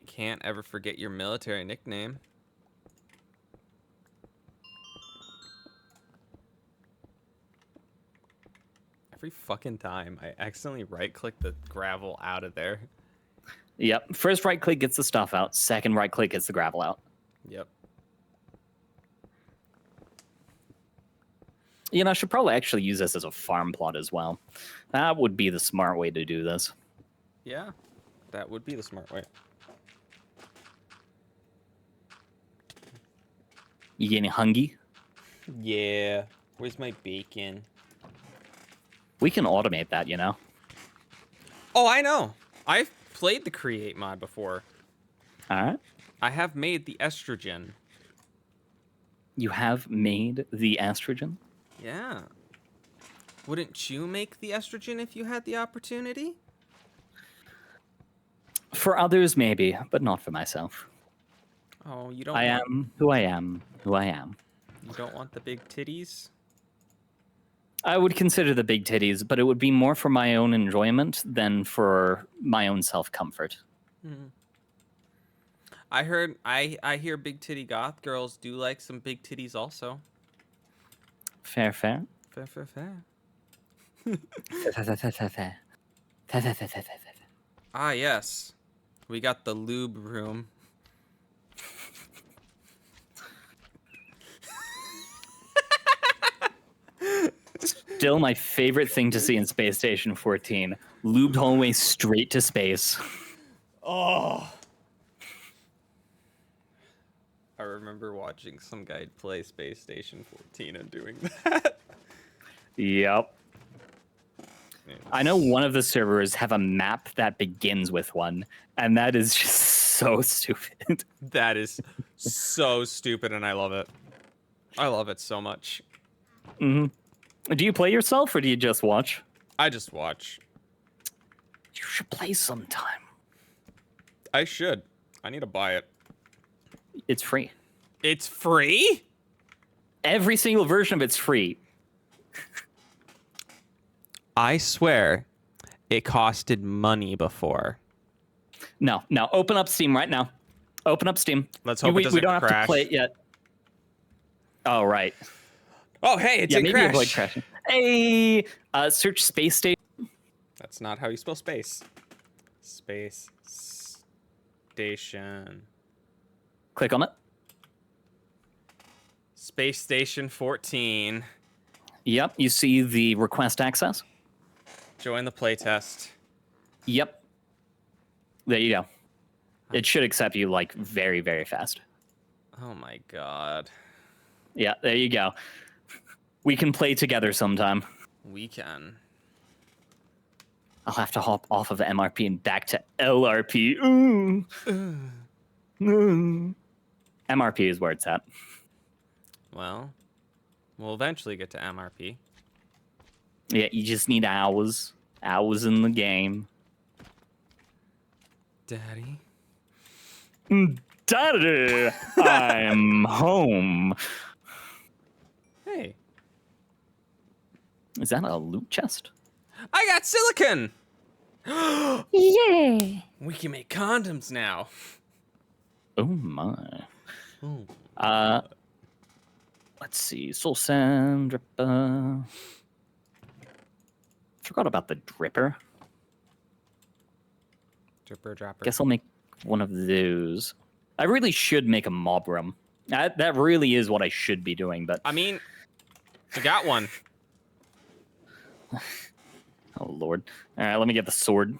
Can't ever forget your military nickname. Every fucking time I accidentally right-click the gravel out of there. Yep. First right click gets the stuff out. Second right click gets the gravel out. Yep. You know, I should probably actually use this as a farm plot as well. That would be the smart way to do this. Yeah, that would be the smart way. You getting hungry? Yeah. Where's my bacon? We can automate that, you know? Oh, I know. I've played the create mod before. All right. I have made the estrogen. You have made the estrogen? Yeah. Wouldn't you make the estrogen if you had the opportunity? For others, maybe, but not for myself. Oh, you don't. I am who I am, who I am. You don't want the big titties? I would consider the big titties, but it would be more for my own enjoyment than for my own self-comfort. Mm. I hear big titty goth girls do like some big titties also. Fair. Fair. Ah, yes. We got the lube room. Still my favorite thing to see in Space Station 14. Lubed hallway straight to space. Oh. I remember watching some guy play Space Station 14 and doing that. Yep. I know one of the servers have a map that begins with one, and that is just so stupid. That is so stupid, and I love it. I love it so much. Do you play yourself, or do you just watch? I just watch. You should play sometime. I should. I need to buy it. It's free. It's free? Every single version of it's free. I swear it costed money before. No, open up Steam right now. Open up Steam. Let's hope it doesn't We don't crash. have to play it yet. Oh, right. Oh, hey, it didn't maybe crash. avoid crashing. Hey, search Space Station. That's not how you spell space. Space station. Click on it. Space Station 14. Yep, you see the request access. Join the playtest. Yep. There you go. It should accept you like very, very fast. Oh my god. Yeah, there you go. We can play together sometime. We can. I'll have to hop off of MRP and back to LRP. Ooh. MRP is where it's at. Well, we'll eventually get to MRP. Yeah, you just need hours. Hours in the game. Daddy? Daddy, I'm home. Hey. Is that a loot chest? I got silicon! Yeah. We can make condoms now. Oh my. Oh. Let's see. Soul Sand, Dripper. Forgot about the Dripper. Dripper dropper. Guess I'll make one of those. I really should make a mob room. That really is what I should be doing, but... I mean, I got one. Oh, Lord. All right, let me get the sword.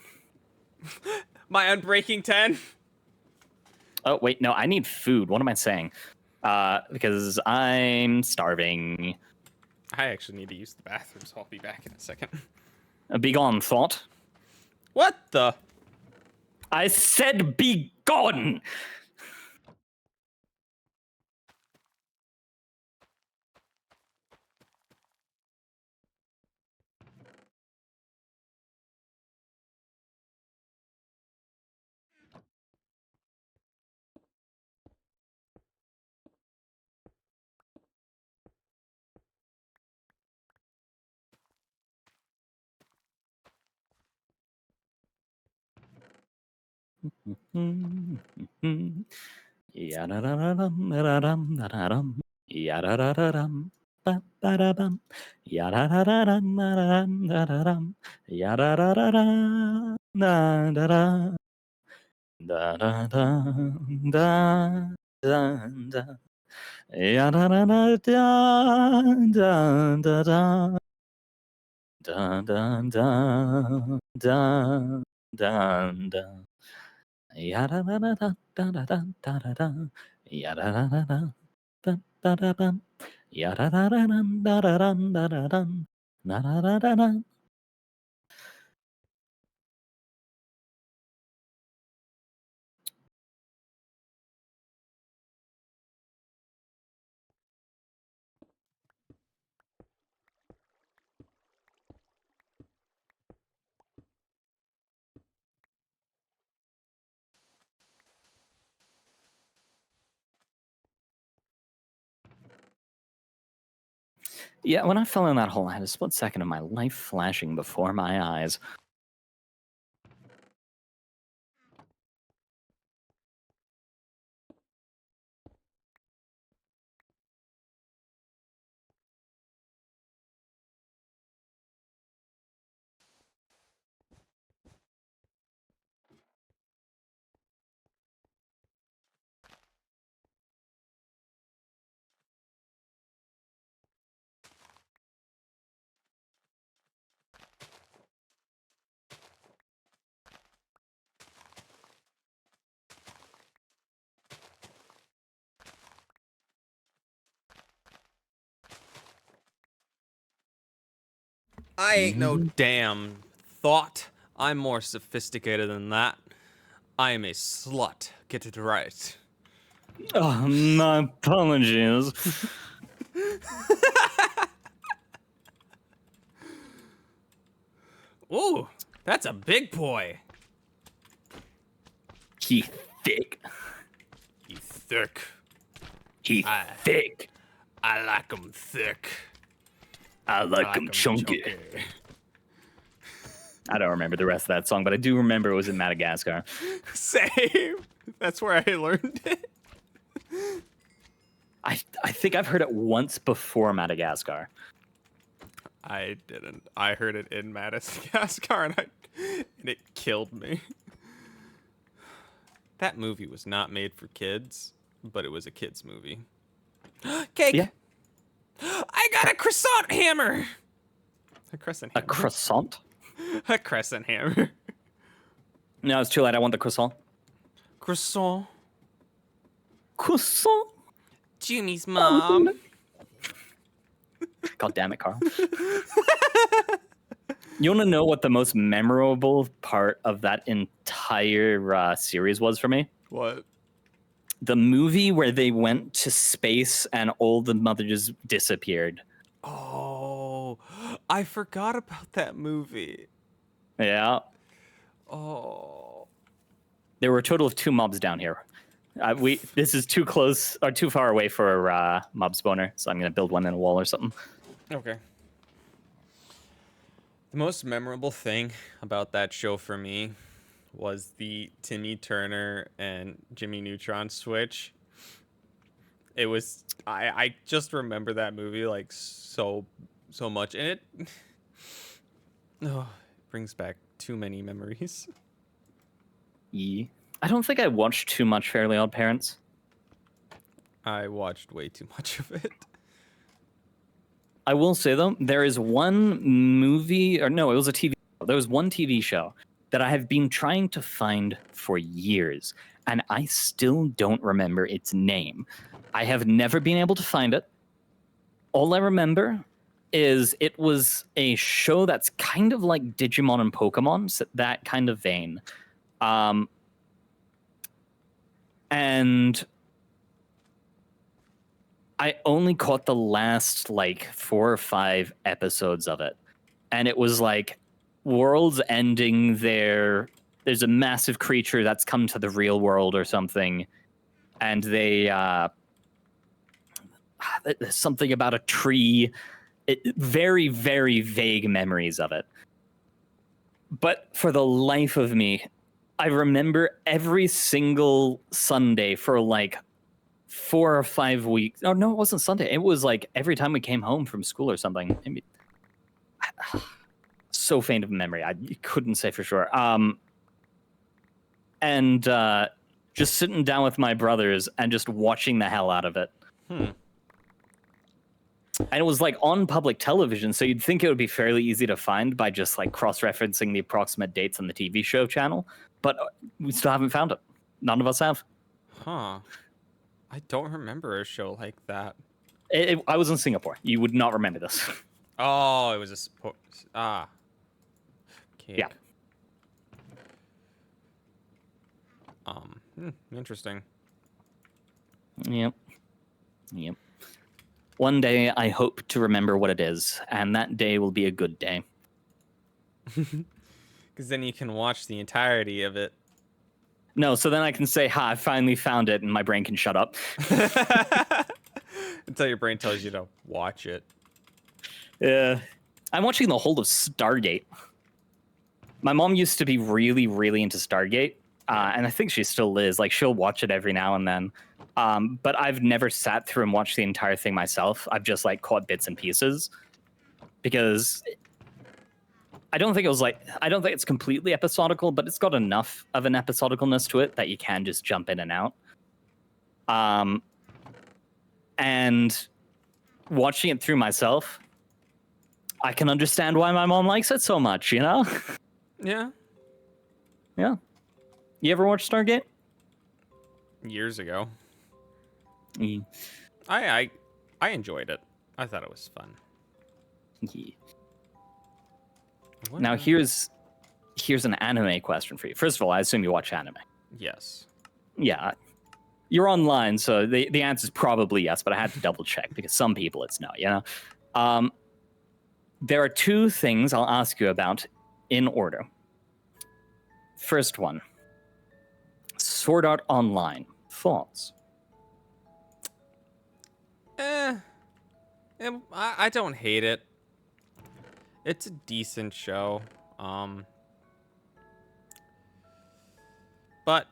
My Unbreaking 10. Oh, wait, no, I need food. What am I saying? Because I'm starving. I actually need to use the bathroom, so I'll be back in a second. Be gone, thought. What the? I said be gone! Yadadadadam, yadadadadam, ba-ba-da-bam, yadadadadam, yadadadadam, da-da-da, da-da-da, da-da, yadadadada, da-da-da, da-da-da, da-da-da. Yada da da da da da da da da da. Yada da da da da da da da. Yada da da da da da da da da da. Da da da da da. Yeah, when I fell in that hole, I had a split second of my life flashing before my eyes. I ain't no damn thought. I'm more sophisticated than that. I am a slut. Get it right. Oh, my apologies. Ooh, that's a big boy. He thick. He's thick. He I- thick. I like 'em thick. I I like like him 'em chunky. I don't remember the rest of that song, but I do remember it was in Madagascar. Same. That's where I learned it. I think I've heard it once before Madagascar. I didn't. I heard it in Madagascar and it killed me. That movie was not made for kids, but it was a kids movie. Cake. Yeah. I got a croissant hammer. A crescent A hammer. croissant? A crescent hammer. No, it's too late. I want the croissant. Croissant. Croissant? Jimmy's mom. God damn it, Carl. You want to know what the most memorable part of that entire series was for me? What? The movie where they went to space and all the mothers disappeared. Oh, I forgot about that movie. Yeah. Oh. There were a total of 2 mobs down here. This is too close or too far away for a mob spawner, so I'm gonna build one in a wall or something. Okay. The most memorable thing about that show for me was the Timmy Turner and Jimmy Neutron switch. It was I just remember that movie like so much, and it it brings back too many memories. Yeah. I don't think I watched too much Fairly Odd Parents. I watched way too much of it. I will say though, there is one movie, or no, it was a TV. There was one TV show that I have been trying to find for years, and I still don't remember its name. I have never been able to find it. All I remember is it was a show that's kind of like Digimon and Pokemon, so that kind of vein. And I only caught the last like 4 or 5 episodes of it. And it was like worlds ending there. There's a massive creature that's come to the real world or something. And they, there's something about a tree. Very, very vague memories of it. But for the life of me, I remember every single Sunday for like 4 or 5 weeks. Oh, no, it wasn't Sunday. It was like every time we came home from school or something. I mean, so faint of memory. I couldn't say for sure. And just sitting down with my brothers and just watching the hell out of it. And it was like on public television, so you'd think it would be fairly easy to find by just like cross-referencing the approximate dates on the TV show channel. But we still haven't found it. None of us have. Huh. I don't remember a show like that. I was in Singapore. You would not remember this. Oh, it was cake. Yeah. Interesting. Yep. One day, I hope to remember what it is, and that day will be a good day. Because then you can watch the entirety of it. No, so then I can say, ha, I finally found it, and my brain can shut up. Until your brain tells you to watch it. Yeah. I'm watching the whole of Stargate. My mom used to be really, really into Stargate, and I think she still is. Like, she'll watch it every now and then. But I've never sat through and watched the entire thing myself. I've just, like, caught bits and pieces. Because I don't think it's completely episodical, but it's got enough of an episodicalness to it that you can just jump in and out. And watching it through myself, I can understand why my mom likes it so much, you know? Yeah. Yeah. You ever watch Stargate? Years ago. Yeah. I enjoyed it. I thought it was fun. Yeah. Now here's an anime question for you. First of all, I assume you watch anime. Yes. Yeah. You're online, so the answer is probably yes, but I had to double check because some people it's no, you know? There are two things I'll ask you about in order. First one, Sword Art Online. Thoughts? I don't hate it. It's a decent show. But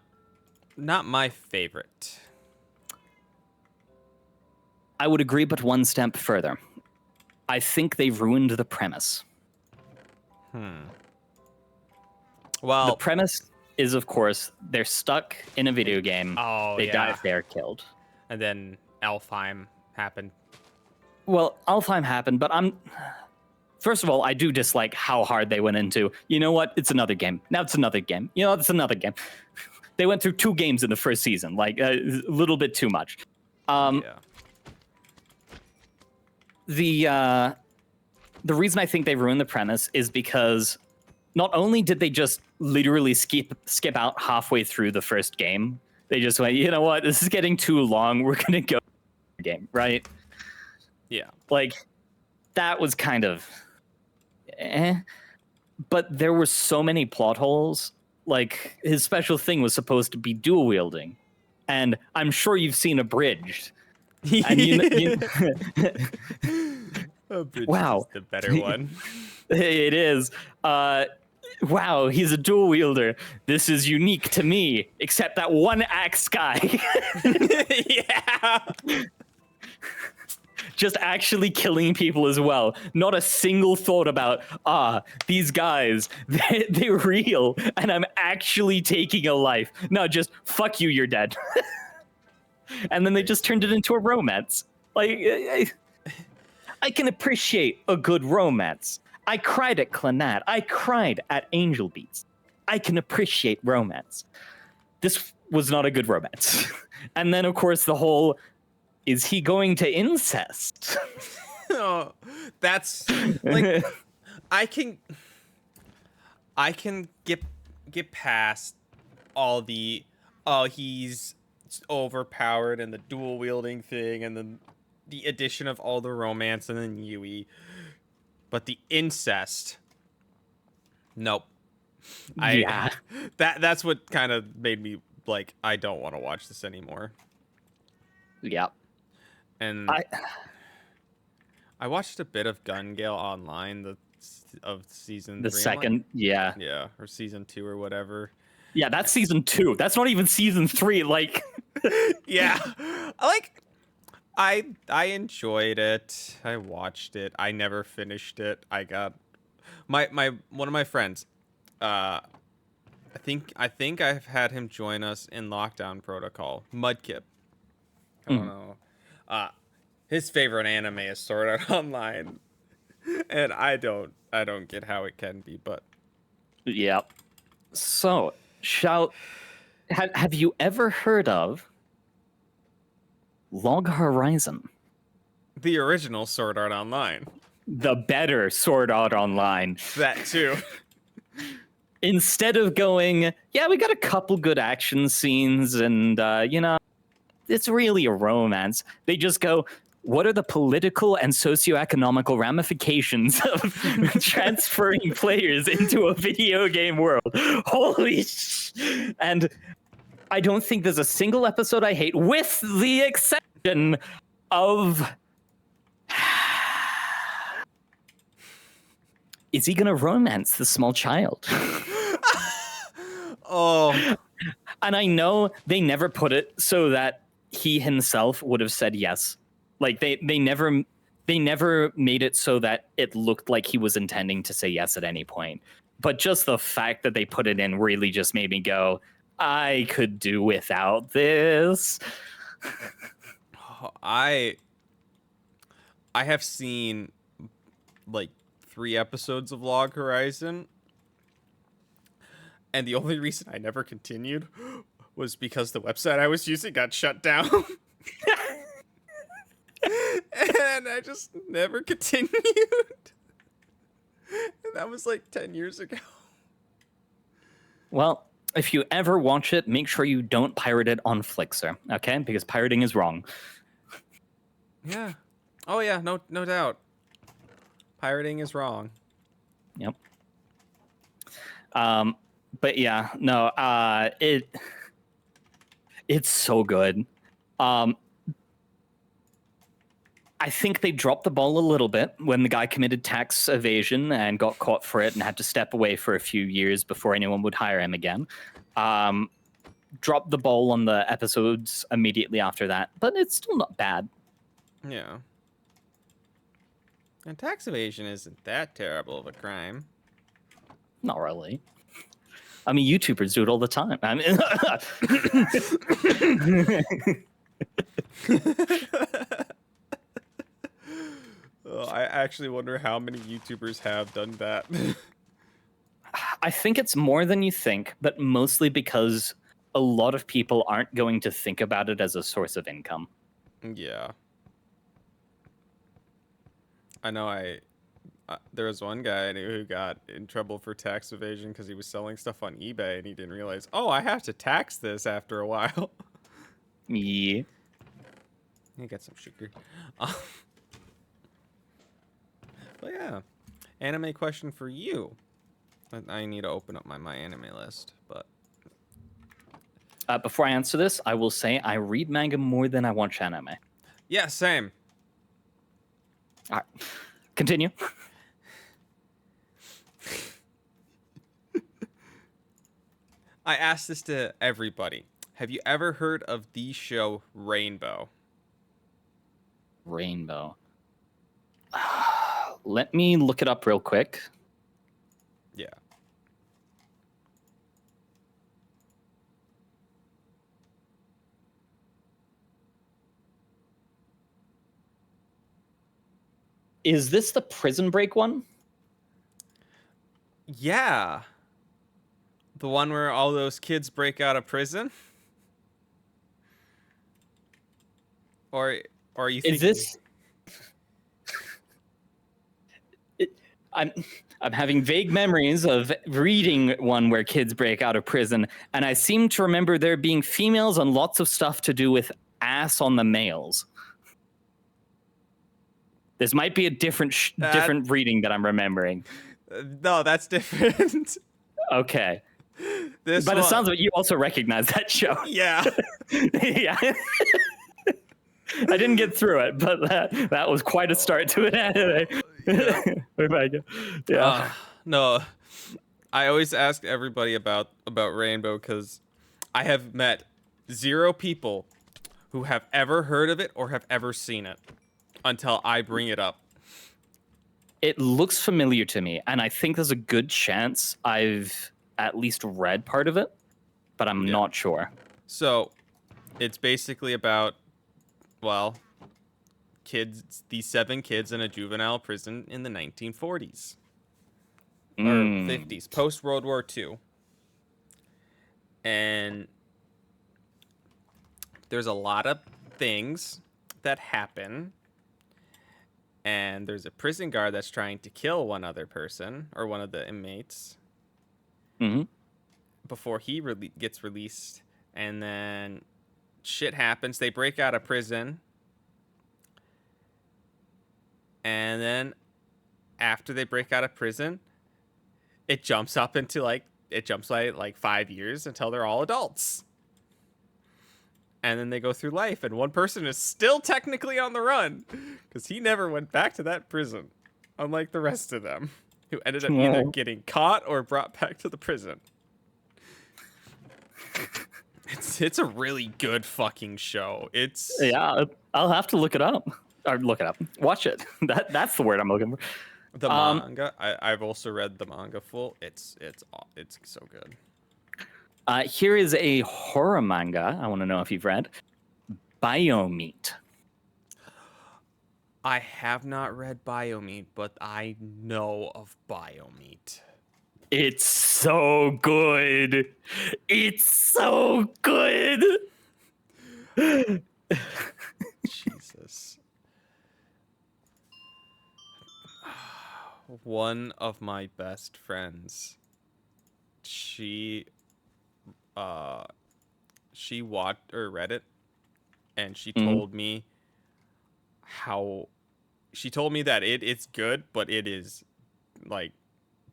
not my favorite. I would agree, but one step further. I think they've ruined the premise. Well, the premise is, of course, they're stuck in a video game. Oh, they yeah. die if they're killed. And then Alfheim happened. Well, Alfheim happened, but first of all, I do dislike how hard they went into, you know what, it's another game. Now it's another game. You know, it's another game. They went through 2 games in the first season, like a little bit too much. Yeah. The reason I think they ruined the premise is because not only did they just literally skip out halfway through the first game, they just went, you know what, this is getting too long. We're gonna go game, right? Yeah. Like, that was kind of but there were so many plot holes. Like, his special thing was supposed to be dual wielding, and I'm sure you've seen Abridged. And Abridged wow, is the better one. It is. Wow, he's a dual wielder. This is unique to me, except that one axe guy. Yeah. Just actually killing people as well. Not a single thought about, these guys, they're real, and I'm actually taking a life. No, just, fuck you, you're dead. And then they just turned it into a romance. Like, I can appreciate a good romance. I cried at Clannad. I cried at Angel Beats. I can appreciate romance. This was not a good romance. And then, of course, the whole, is he going to incest? Oh, that's like I can get past all the he's overpowered and the dual wielding thing and then the addition of all the romance and then Yui. But the incest, nope. Yeah. That's what kind of made me like I don't want to watch this anymore. Yeah. And I watched a bit of Gun Gale Online of season 3. The second, yeah. Yeah, or season 2 or whatever. Yeah, that's season 2. That's not even season 3. Like, yeah, I enjoyed it. I watched it. I never finished it. I got my one of my friends. I think I've had him join us in Lockdown Protocol. Mudkip. I don't know. His favorite anime is Sword Art Online, and I don't get how it can be, but yeah. So, have you ever heard of Log Horizon? The original Sword Art Online. The better Sword Art Online. That too. Instead of going, yeah, we got a couple good action scenes and, it's really a romance. They just go, what are the political and socioeconomical ramifications of transferring players into a video game world? Holy And I don't think there's a single episode I hate, with the exception of... Is he going to romance the small child? Oh. And I know they never put it so that he himself would have said yes. Like, they never made it so that it looked like he was intending to say yes at any point. But just the fact that they put it in really just made me go, I could do without this. I have seen like 3 episodes of Log Horizon, and the only reason I never continued was because the website I was using got shut down. And I just never continued. And That was like 10 years ago. Well, if you ever watch it, make sure you don't pirate it on Flixer, okay? Because pirating is wrong. Yeah. Oh yeah, no doubt. Pirating is wrong. Yep. But yeah, no, it's so good. I think they dropped the ball a little bit when the guy committed tax evasion and got caught for it and had to step away for a few years before anyone would hire him again. Dropped the ball on the episodes immediately after that, but it's still not bad. Yeah. And tax evasion isn't that terrible of a crime. Not really. I mean, YouTubers do it all the time. I mean, Oh, I actually wonder how many YouTubers have done that. I think it's more than you think, but mostly because a lot of people aren't going to think about it as a source of income. Yeah. I know there was one guy I knew who got in trouble for tax evasion because he was selling stuff on eBay and he didn't realize, oh, I have to tax this after a while. Yeah. You get some sugar. But yeah, anime question for you. I need to open up my anime list, but Before I answer this, I will say I read manga more than I watch anime. yeah, same. All right. Continue. I asked this to everybody. Have you ever heard of the show Rainbow? Rainbow. Let me look it up real quick. Yeah. Is this the Prison Break one? Yeah. The one where all those kids break out of prison? Or are you thinking... Is this... I'm having vague memories of reading one where kids break out of prison, and I seem to remember there being females and lots of stuff to do with ass on the males. This might be a different reading that I'm remembering. No, that's different. Okay. This But one... it sounds like you also recognize that show. Yeah. Yeah. I didn't get through it, but that was quite a start to it anyway. Yeah. No, I always ask everybody about Rainbow because I have met 0 people who have ever heard of it or have ever seen it until I bring it up. It looks familiar to me, and I think there's a good chance I've at least read part of it, but I'm not sure. So, it's basically about, well, these 7 kids in a juvenile prison in the 1940s. Or 50s, post-World War II. And there's a lot of things that happen. And there's a prison guard that's trying to kill one other person, or one of the inmates, before he gets released. And then shit happens. They break out of prison. And then after they break out of prison, it jumps up into like 5 years until they're all adults. And then they go through life, and one person is still technically on the run because he never went back to that prison, unlike the rest of them, who ended up either getting caught or brought back to the prison. It's a really good fucking show. Yeah, I'll have to look it up. Or look it up. Watch it. That's the word I'm looking for. The manga. I've also read the manga full. It's so good. Here is a horror manga I want to know if you've read. Biomeat. I have not read Biomeat, but I know of Biomeat. It's so good. It's so good. Jesus. One of my best friends, she she watched or read it, and she Mhm. told me how she told me that it's good, but it is like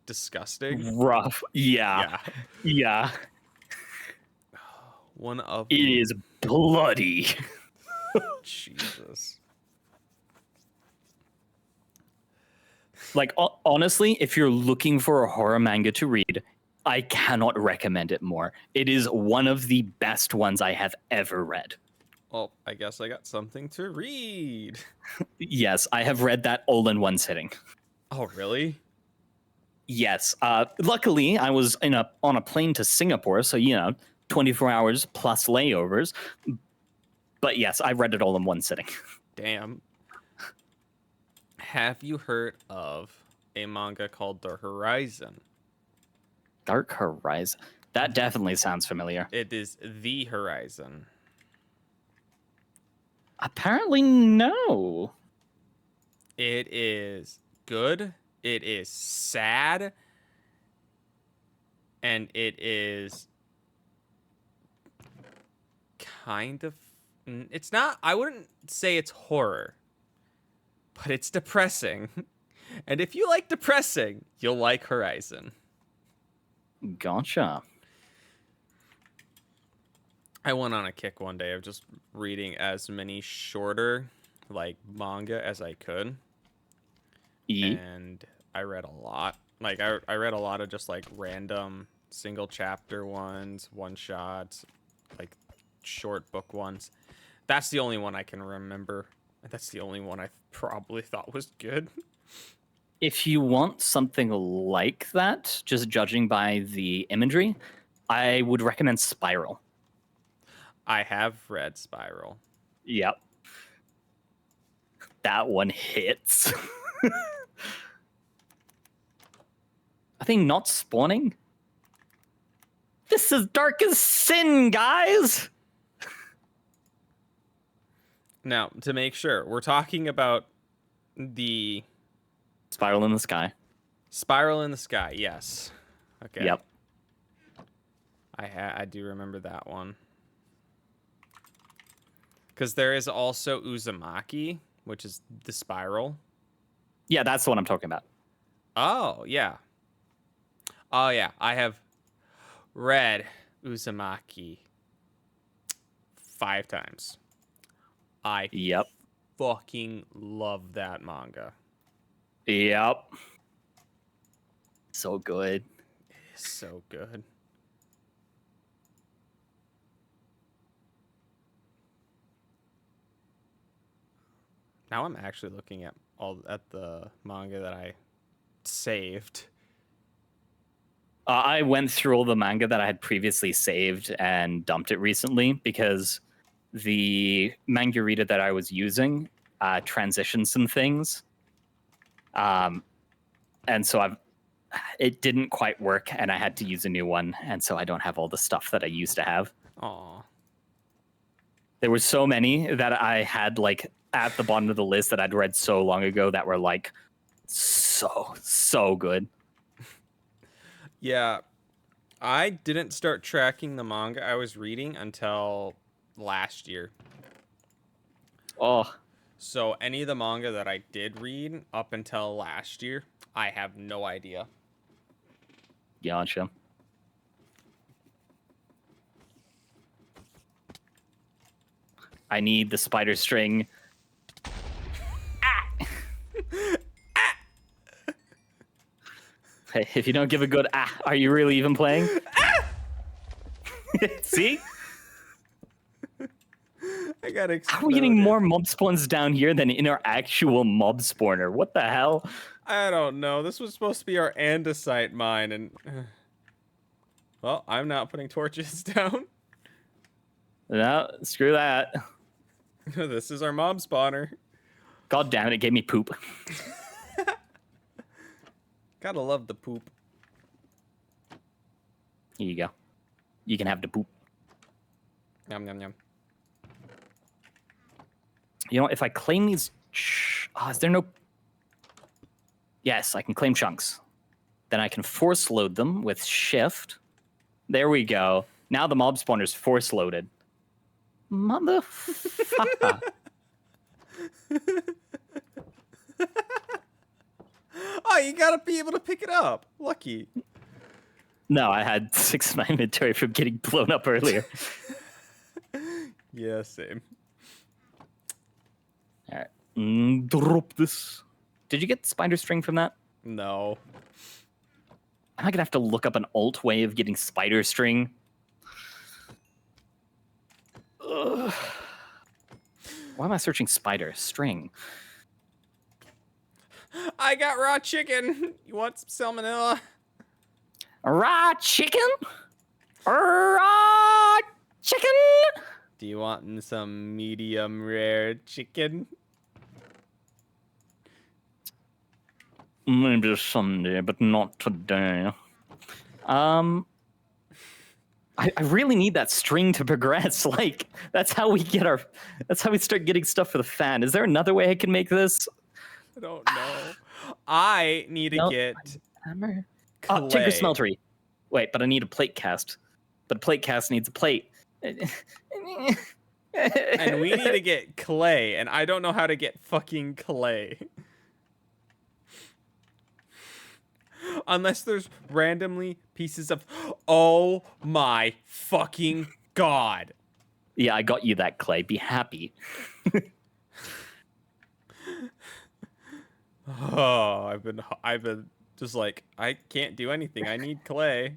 disgusting. Rough. Yeah. Yeah. Yeah. One of It is bloody. Jesus. Like, honestly, if you're looking for a horror manga to read, I cannot recommend it more. It is one of the best ones I have ever read. Well, I guess I got something to read. Yes, I have read that all in one sitting. Oh, really? Yes. Luckily, I was on a plane to Singapore, so 24 hours plus layovers. But yes, I read it all in one sitting. Damn. Have you heard of a manga called The Horizon? Dark Horizon. That definitely sounds familiar. It is The Horizon. Apparently, no. It is good. It is sad. And it is kind of. It's not. I wouldn't say it's horror, but it's depressing. And if you like depressing, you'll like Horizon. Gotcha. I went on a kick one day of just reading as many shorter, like, manga as I could. And I read a lot. Like, I read a lot of just, like, random single chapter ones, one shots, like, short book ones. That's the only one I can remember. That's the only one I probably thought was good. If you want something like that, just judging by the imagery, I would recommend Spiral. I have read Spiral. Yep. That one hits. I think not spawning. This is dark as sin, guys. Now, to make sure, we're talking about the Spiral in the Sky. Spiral in the Sky. Yes. Okay. Yep. I do remember that one. Because there is also Uzumaki, which is the Spiral. Yeah, that's the one I'm talking about. Oh, yeah. Oh, yeah. I have read Uzumaki 5 times. I Yep. fucking love that manga. Yep. So good. It is so good. Now I'm actually looking at the manga that I saved. I went through all the manga that I had previously saved and dumped it recently because the manga reader that I was using transitioned some things. And so it didn't quite work and I had to use a new one. And so I don't have all the stuff that I used to have. Aw. There were so many that I had like at the bottom of the list that I'd read so long ago that were like so good. Yeah, I didn't start tracking the manga I was reading until last year. Oh, So any of the manga that I did read up until last year, I have no idea. gotcha. I need the spider string. Hey, if you don't give a good are you really even playing? See? I got exploded. How are we getting more mob spawns down here than in our actual mob spawner? What the hell? I don't know. This was supposed to be our andesite mine, and well, I'm not putting torches down. No, screw that. This is our mob spawner. God damn it, it gave me poop. Gotta love the poop. Here you go. You can have the poop. Yum yum yum. You know, if I claim these... is there no... Yes, I can claim chunks. Then I can force load them with shift. There we go. Now the mob spawner's force loaded. Motherfucker. Oh, you gotta be able to pick it up. Lucky. No, I had 6 in my inventory from getting blown up earlier. Yeah, same. All right. Drop this. Did you get spider string from that? No. Am I gonna have to look up an alt way of getting spider string? Ugh. Why am I searching spider string? I got raw chicken. You want some salmonella? Raw chicken? Raw chicken? Do you want some medium rare chicken? Maybe someday, but not today. I really need that string to progress. Like, that's how we start getting stuff for the fan. Is there another way I can make this? I don't know. I need to get hammer. clay. Tinker smeltery. Wait, but I need a plate cast. But a plate cast needs a plate. And we need to get clay, and I don't know how to get fucking clay. Unless there's randomly pieces of... Oh my fucking god. Yeah, I got you that clay. Be happy. Oh, I've been just like, I can't do anything. I need clay.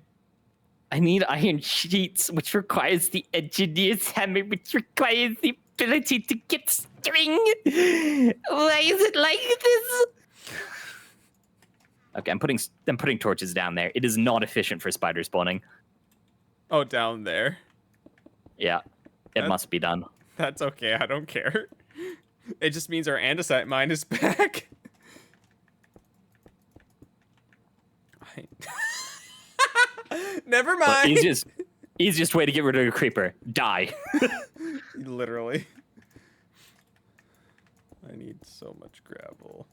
I need iron sheets, which requires the engineer's hammer, which requires the ability to get string. Why is it like this? Okay, I'm putting torches down there. It is not efficient for spider spawning. Oh, down there. Yeah, it must be done. That's okay. I don't care. It just means our andesite mine is back. Never mind. Well, easiest way to get rid of a creeper: die. Literally. I need so much gravel.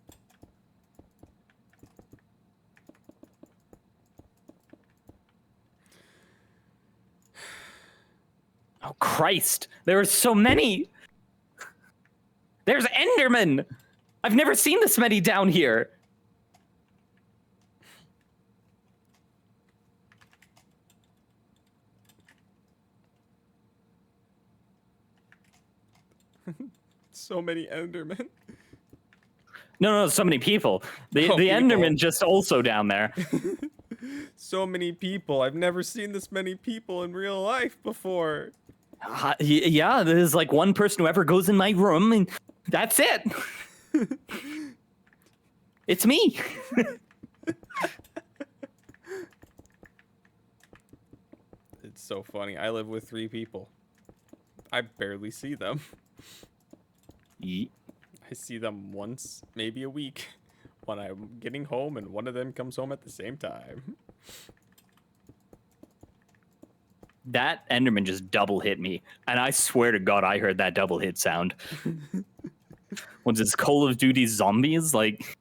Oh Christ! There are so many. There's Enderman. I've never seen this many down here. So many Endermen. No, so many people. The people. Enderman just also down there. So many people. I've never seen this many people in real life before. Yeah, there's like one person who ever goes in my room, and that's it. It's me. It's so funny. I live with 3 people. I barely see them. I see them once, maybe a week, when I'm getting home, and one of them comes home at the same time. That Enderman just double hit me, and I swear to God, I heard that double hit sound. Was this Call of Duty Zombies? Like,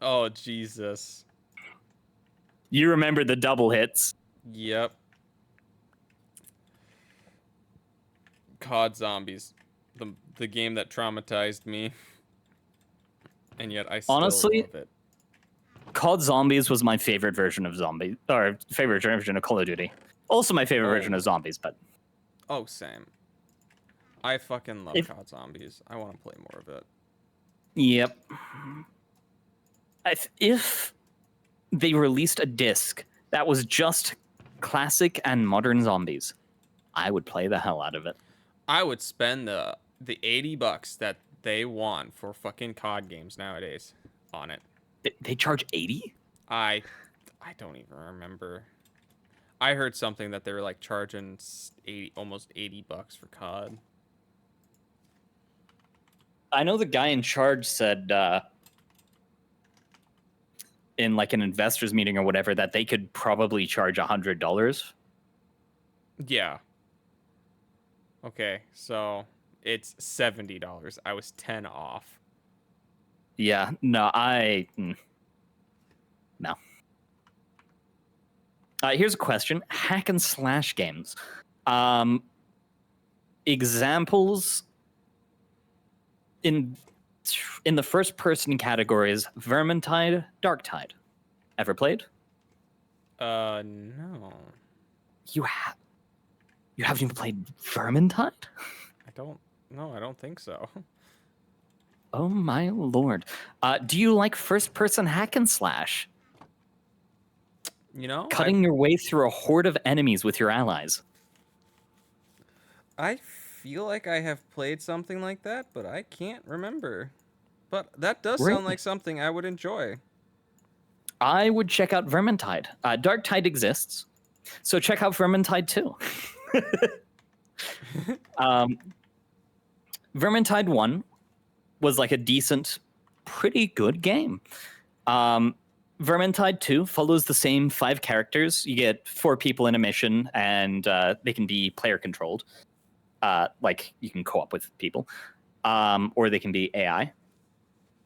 Oh, Jesus. you remember the double hits? Yep. COD Zombies. The game that traumatized me. And yet I still Honestly, love it. COD Zombies was my favorite version of Zombies, or favorite version of Call of Duty. Also my favorite version of Zombies, but... Oh, same. I fucking love COD Zombies. I want to play more of it. Yep. If they released a disc that was just classic and modern zombies, I would play the hell out of it. I would spend the $80 that they want for fucking COD games nowadays on it. They charge 80? I don't even remember. I heard something that they were like charging almost $80 for COD. I know the guy in charge said in like an investors meeting or whatever that they could probably charge $100. Yeah. Okay, so it's $70. I was 10 off. Yeah, no, No. Here's a question: hack and slash games. Examples in the first person categories: Vermintide, Darktide. Ever played? No. You haven't even played Vermintide? I don't think so. Oh my lord. Do you like first person hack and slash? You know, Cutting your way through a horde of enemies with your allies. I feel like I have played something like that, but I can't remember. But that does sound like something I would enjoy. I would check out Vermintide. Darktide exists, so check out Vermintide too. Vermintide 1 was like a decent, pretty good game. Vermintide 2 follows the same 5 characters. You get 4 people in a mission, and they can be player controlled. Like you can co-op with people, or they can be AI.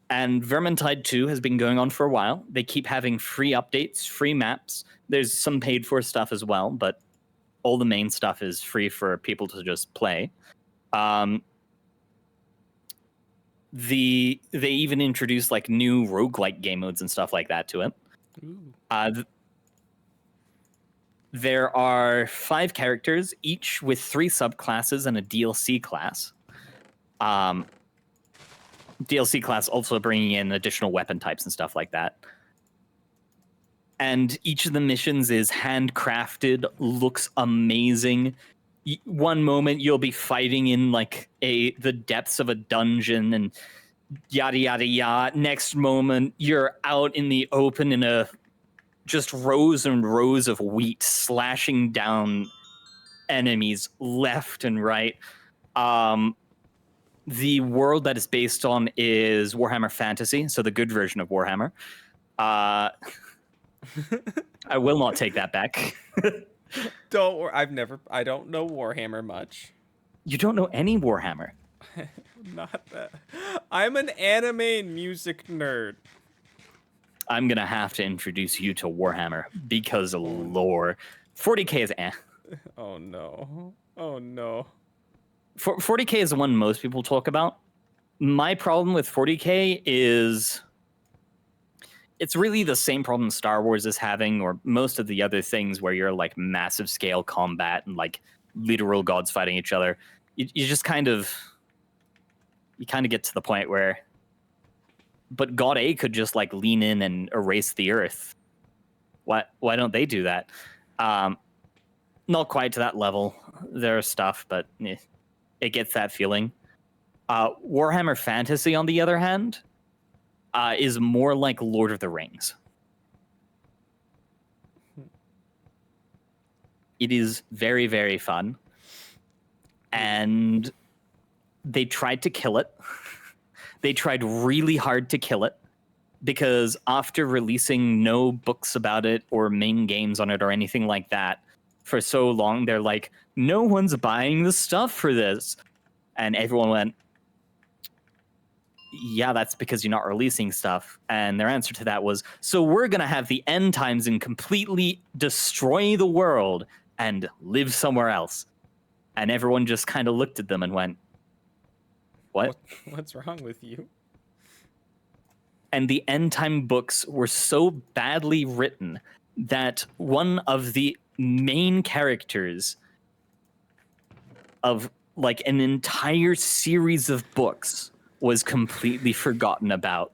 And Vermintide 2 has been going on for a while. They keep having free updates, free maps. There's some paid for stuff as well, but all the main stuff is free for people to just play. They even introduced like new roguelike game modes and stuff like that to it. There are 5 characters, each with 3 subclasses and a DLC class. DLC class also bringing in additional weapon types and stuff like that. And each of the missions is handcrafted, looks amazing. One moment you'll be fighting in like the depths of a dungeon and yada yada yada. Next moment you're out in the open in just rows and rows of wheat slashing down enemies left and right. The world that is based on is Warhammer Fantasy, so the good version of Warhammer. I will not take that back. Don't worry, I don't know Warhammer much. You don't know any Warhammer. Not that. I'm an anime and music nerd. I'm gonna have to introduce you to Warhammer because of lore. 40k is Oh no. Oh no. 40k is the one most people talk about. My problem with 40k is it's really the same problem Star Wars is having, or most of the other things where you're like massive scale combat and like literal gods fighting each other. You just kind of get to the point where, but God A could just like lean in and erase the earth. Why don't they do that? Not quite to that level. There's stuff, but it gets that feeling. Warhammer Fantasy, on the other hand, is more like Lord of the Rings. It is very, very fun. And they tried to kill it. They tried really hard to kill it because after releasing no books about it or main games on it or anything like that for so long, they're like, no one's buying the stuff for this. And everyone went, yeah, that's because you're not releasing stuff. And their answer to that was, so we're going to have the end times and completely destroy the world and live somewhere else. And everyone just kind of looked at them and went, what? What's wrong with you? And the end time books were so badly written that one of the main characters of like an entire series of books was completely forgotten about.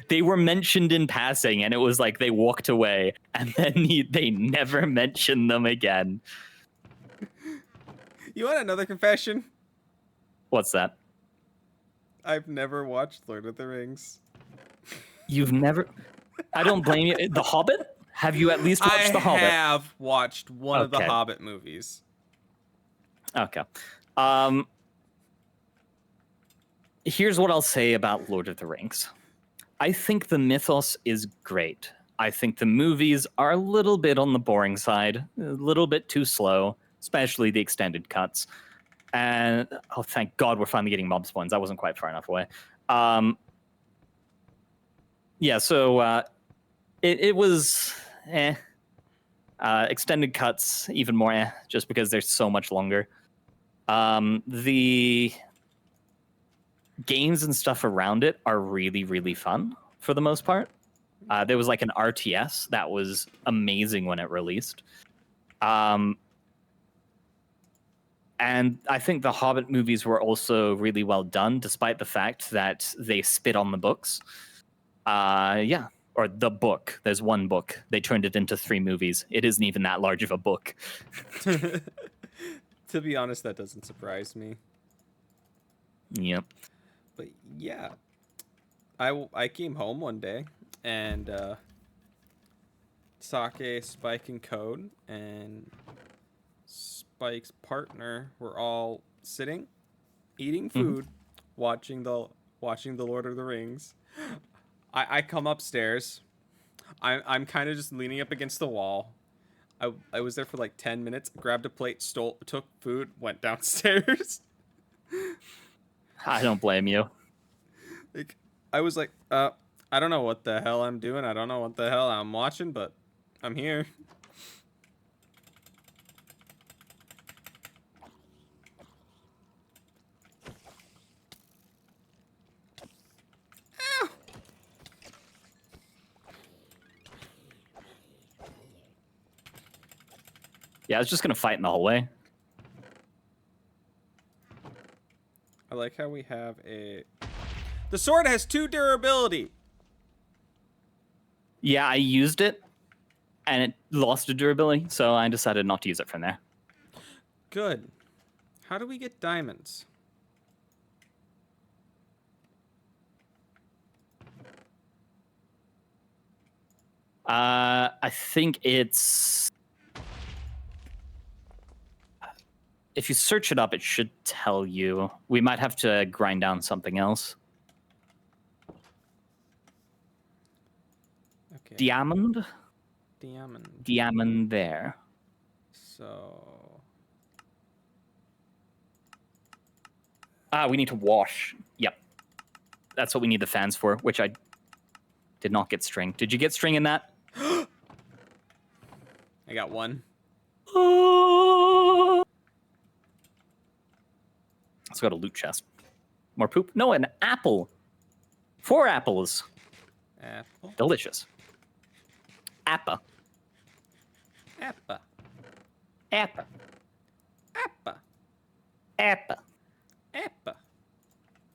They were mentioned in passing, and it was like they walked away, and then they never mentioned them again. You want another confession? What's that? I've never watched Lord of the Rings. You've never... I don't blame you. The Hobbit? Have you at least watched The Hobbit? I have watched one of the Hobbit movies. Okay. Here's what I'll say about Lord of the Rings. I think the mythos is great. I think the movies are a little bit on the boring side, a little bit too slow, especially the extended cuts. And oh, thank God we're finally getting mob spawns. I wasn't quite far enough away. Yeah, so it was extended cuts even more just because they're so much longer. The games and stuff around it are really, really fun for the most part. There was like an RTS that was amazing when it released. And I think the Hobbit movies were also really well done, despite the fact that they spit on the books. Yeah, or the book. There's one book. They turned it into 3 movies. It isn't even that large of a book. To be honest, that doesn't surprise me. Yep. But yeah, I came home one day and Sake, Spike, and Code and Spike's partner were all sitting, eating food, watching the Lord of the Rings. I come upstairs. I'm kind of just leaning up against the wall. I was there for like 10 minutes, grabbed a plate, took food, went downstairs. I don't blame you. Like I was like, I don't know what the hell I'm doing. I don't know what the hell I'm watching, but I'm here. Ow! Yeah, I was just gonna fight in the hallway. I like how we have a... The sword has 2 durability. Yeah, I used it, and it lost a durability, so I decided not to use it from there. Good. How do we get diamonds? I think it's... If you search it up, it should tell you. We might have to grind down something else. Okay. Diamond? Diamond. Diamond there. So... We need to wash. Yep. That's what we need the fans for, which I did not get string. Did you get string in that? I got 1. Let's go to loot chest. More poop? No, an apple. 4 apples. Apple. Delicious. Appa. Appa. Appa. Appa. Appa. Appa.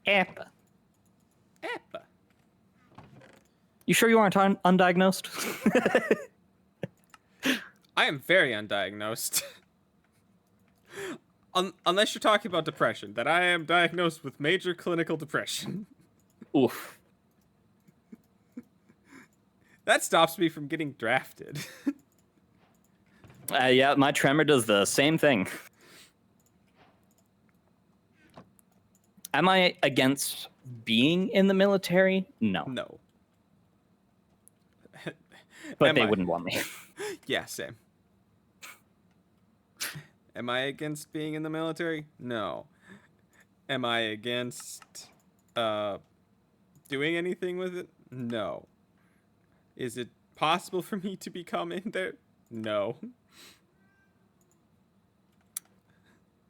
Appa. Appa. You sure you aren't undiagnosed? I am very undiagnosed. Unless you're talking about depression, that I am diagnosed with major clinical depression. Oof. That stops me from getting drafted. Yeah, my tremor does the same thing. Am I against being in the military? No. No. But Am they I? wouldn't want me. Yeah, same. Am I against being in the military? No. Am I against doing anything with it? No. Is it possible for me to become in there? No.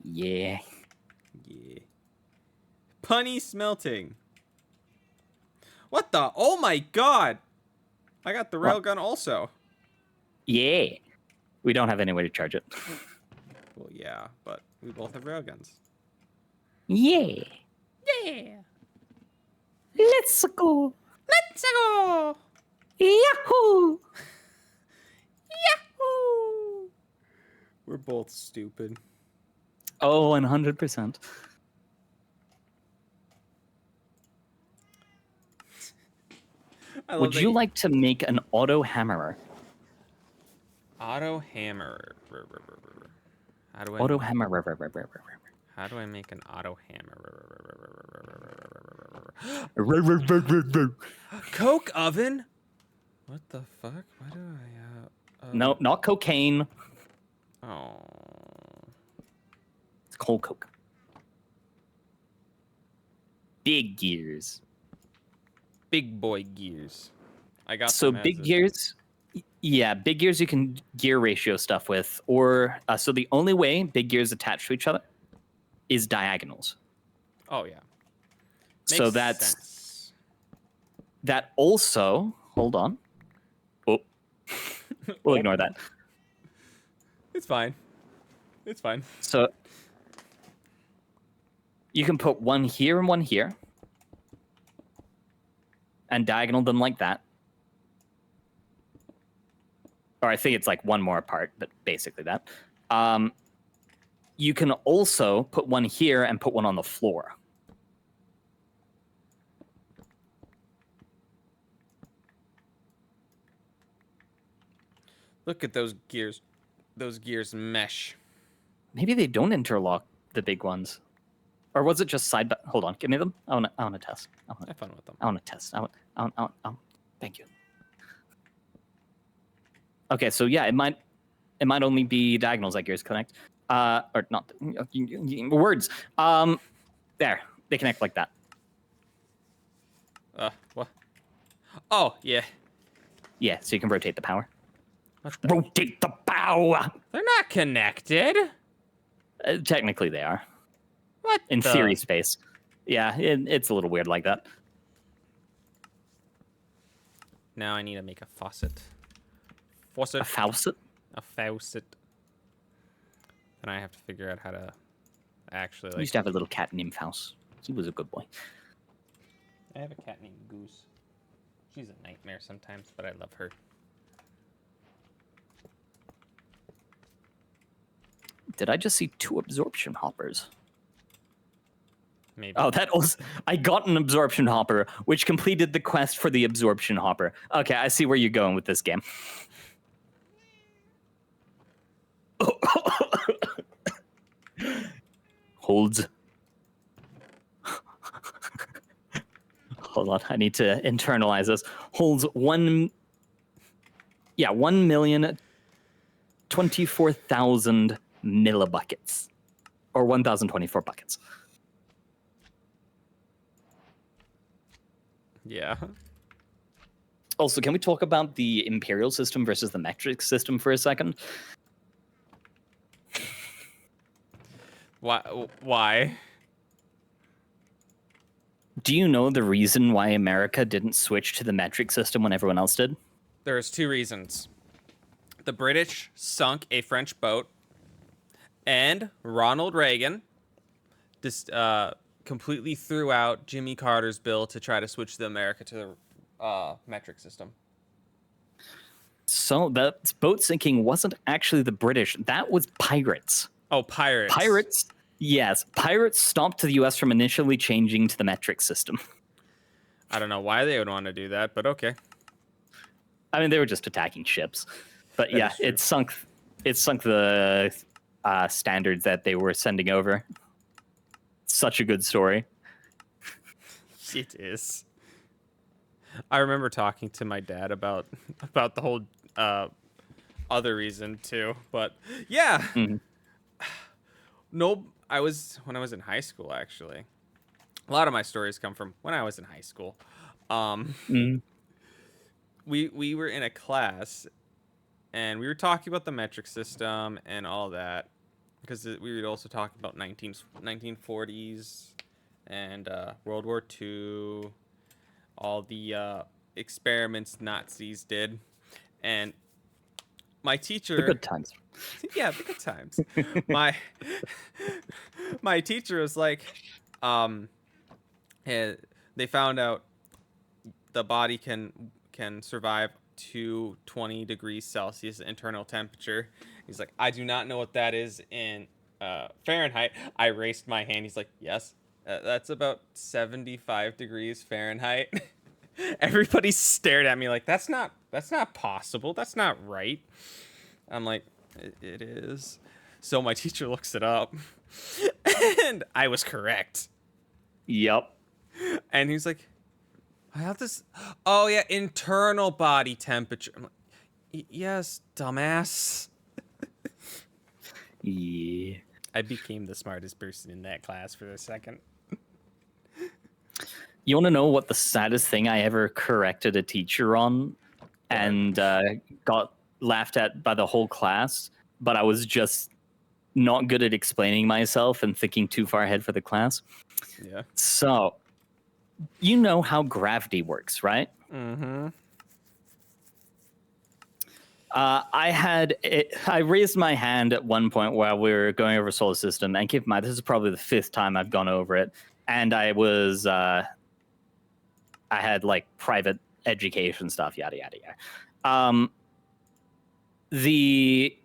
Yeah. Yeah. Punny smelting. What the? Oh my god! I got the railgun also. Yeah. We don't have any way to charge it. Well, yeah, but we both have railguns. Yeah. Yeah. Let's go. Let's go! Yahoo! Yahoo! We're both stupid. Oh, 100%. Would you like to make an auto hammerer? Auto hammerer. How do I Auto make, hammerer. How do I make an auto hammerer? Coke oven? What the fuck? Why do I No, not cocaine. Oh. It's cold coke. Big gears. Big boy gears. I got So them as big is. gears, yeah, big gears you can gear ratio stuff with, or so the only way big gears attach to each other is diagonals. Oh yeah. So Makes that's sense. that also. Hold on. Oh, we'll Oh, ignore that. it's fine. It's fine. So you can put one here and one here, and diagonal them like that. Or I think it's like one more apart, but basically that. You can also put one here and put one on the floor. Look at those gears. Those gears mesh. Maybe they don't interlock, the big ones. Or was it just side by... Hold on, give me them. I want to test. Have fun with them. I want to test. Thank you. Okay, so yeah, it might only be diagonals that gears connect. Or not words. There, they connect like that. What? Oh, yeah. Yeah, so you can rotate the power. What the? Rotate the power. They're not connected. Technically, they are. What? In the? theory space. Yeah, it's a little weird like that. Now I need to make a faucet. Faucet. A faucet? A faucet. And I have to figure out how to actually I used to have a little cat named Faust. He was a good boy. I have a cat named Goose. She's a nightmare sometimes, but I love her. Did I just see 2 absorption hoppers? Maybe. Oh, that was... I got an absorption hopper, which completed the quest for the absorption hopper. Okay, I see where you're going with this game. Holds. Hold on, I need to internalize this. Holds 1,024,000 millibuckets. Or 1,024 buckets. Yeah. Also, can we talk about the imperial system versus the metric system for a second? Why? Do you know the reason why America didn't switch to the metric system when everyone else did? There's 2 reasons. The British sunk a French boat, and Ronald Reagan just completely threw out Jimmy Carter's bill to try to switch the America to the metric system. So that boat sinking wasn't actually the British. That was pirates. Oh, pirates. Pirates, yes. Pirates stopped the U.S. from initially changing to the metric system. I don't know why they would want to do that, but okay. I mean, they were just attacking ships. But That yeah, is true. it sunk the standards that they were sending over. Such a good story. It is. I remember talking to my dad about the whole other reason too, but yeah. Mhm. No, when I was in high school actually. A lot of my stories come from when I was in high school. We were in a class and we were talking about the metric system and all that because we were also talking about 1940s and World War II, all the experiments Nazis did, and my teacher. The good times. Yeah, the good times. my teacher was like, they found out the body can survive to 20 degrees Celsius internal temperature. He's like, I do not know what that is in Fahrenheit. I raised my hand. He's like, yes, that's about 75 degrees Fahrenheit. Everybody stared at me like, that's not possible. That's not right. I'm like, it is. So my teacher looks it up, and I was correct. Yep. And he's like, I have this. Oh yeah, internal body temperature. I'm like, yes, dumbass. Yeah. I became the smartest person in that class for a second. You want to know what the saddest thing I ever corrected a teacher on and got laughed at by the whole class, but I was just not good at explaining myself and thinking too far ahead for the class? Yeah. So, you know how gravity works, right? Mm-hmm. I raised my hand at one point while we were going over solar system, and keep in mind, this is probably the 5th time I've gone over it, and I had like private education stuff, yada yada yada. The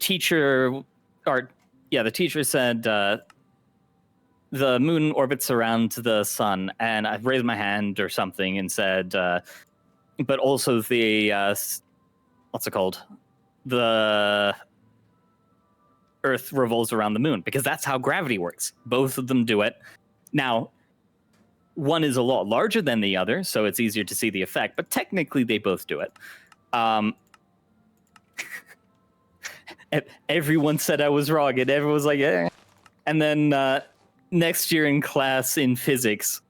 teacher, the teacher said the moon orbits around the sun, and I raised my hand or something and said, but also the what's it called? The Earth revolves around the moon, because that's how gravity works. Both of them do it. Now, one is a lot larger than the other, so it's easier to see the effect, but technically they both do it. Everyone said I was wrong, and everyone was like, eh. And then next year in class in physics,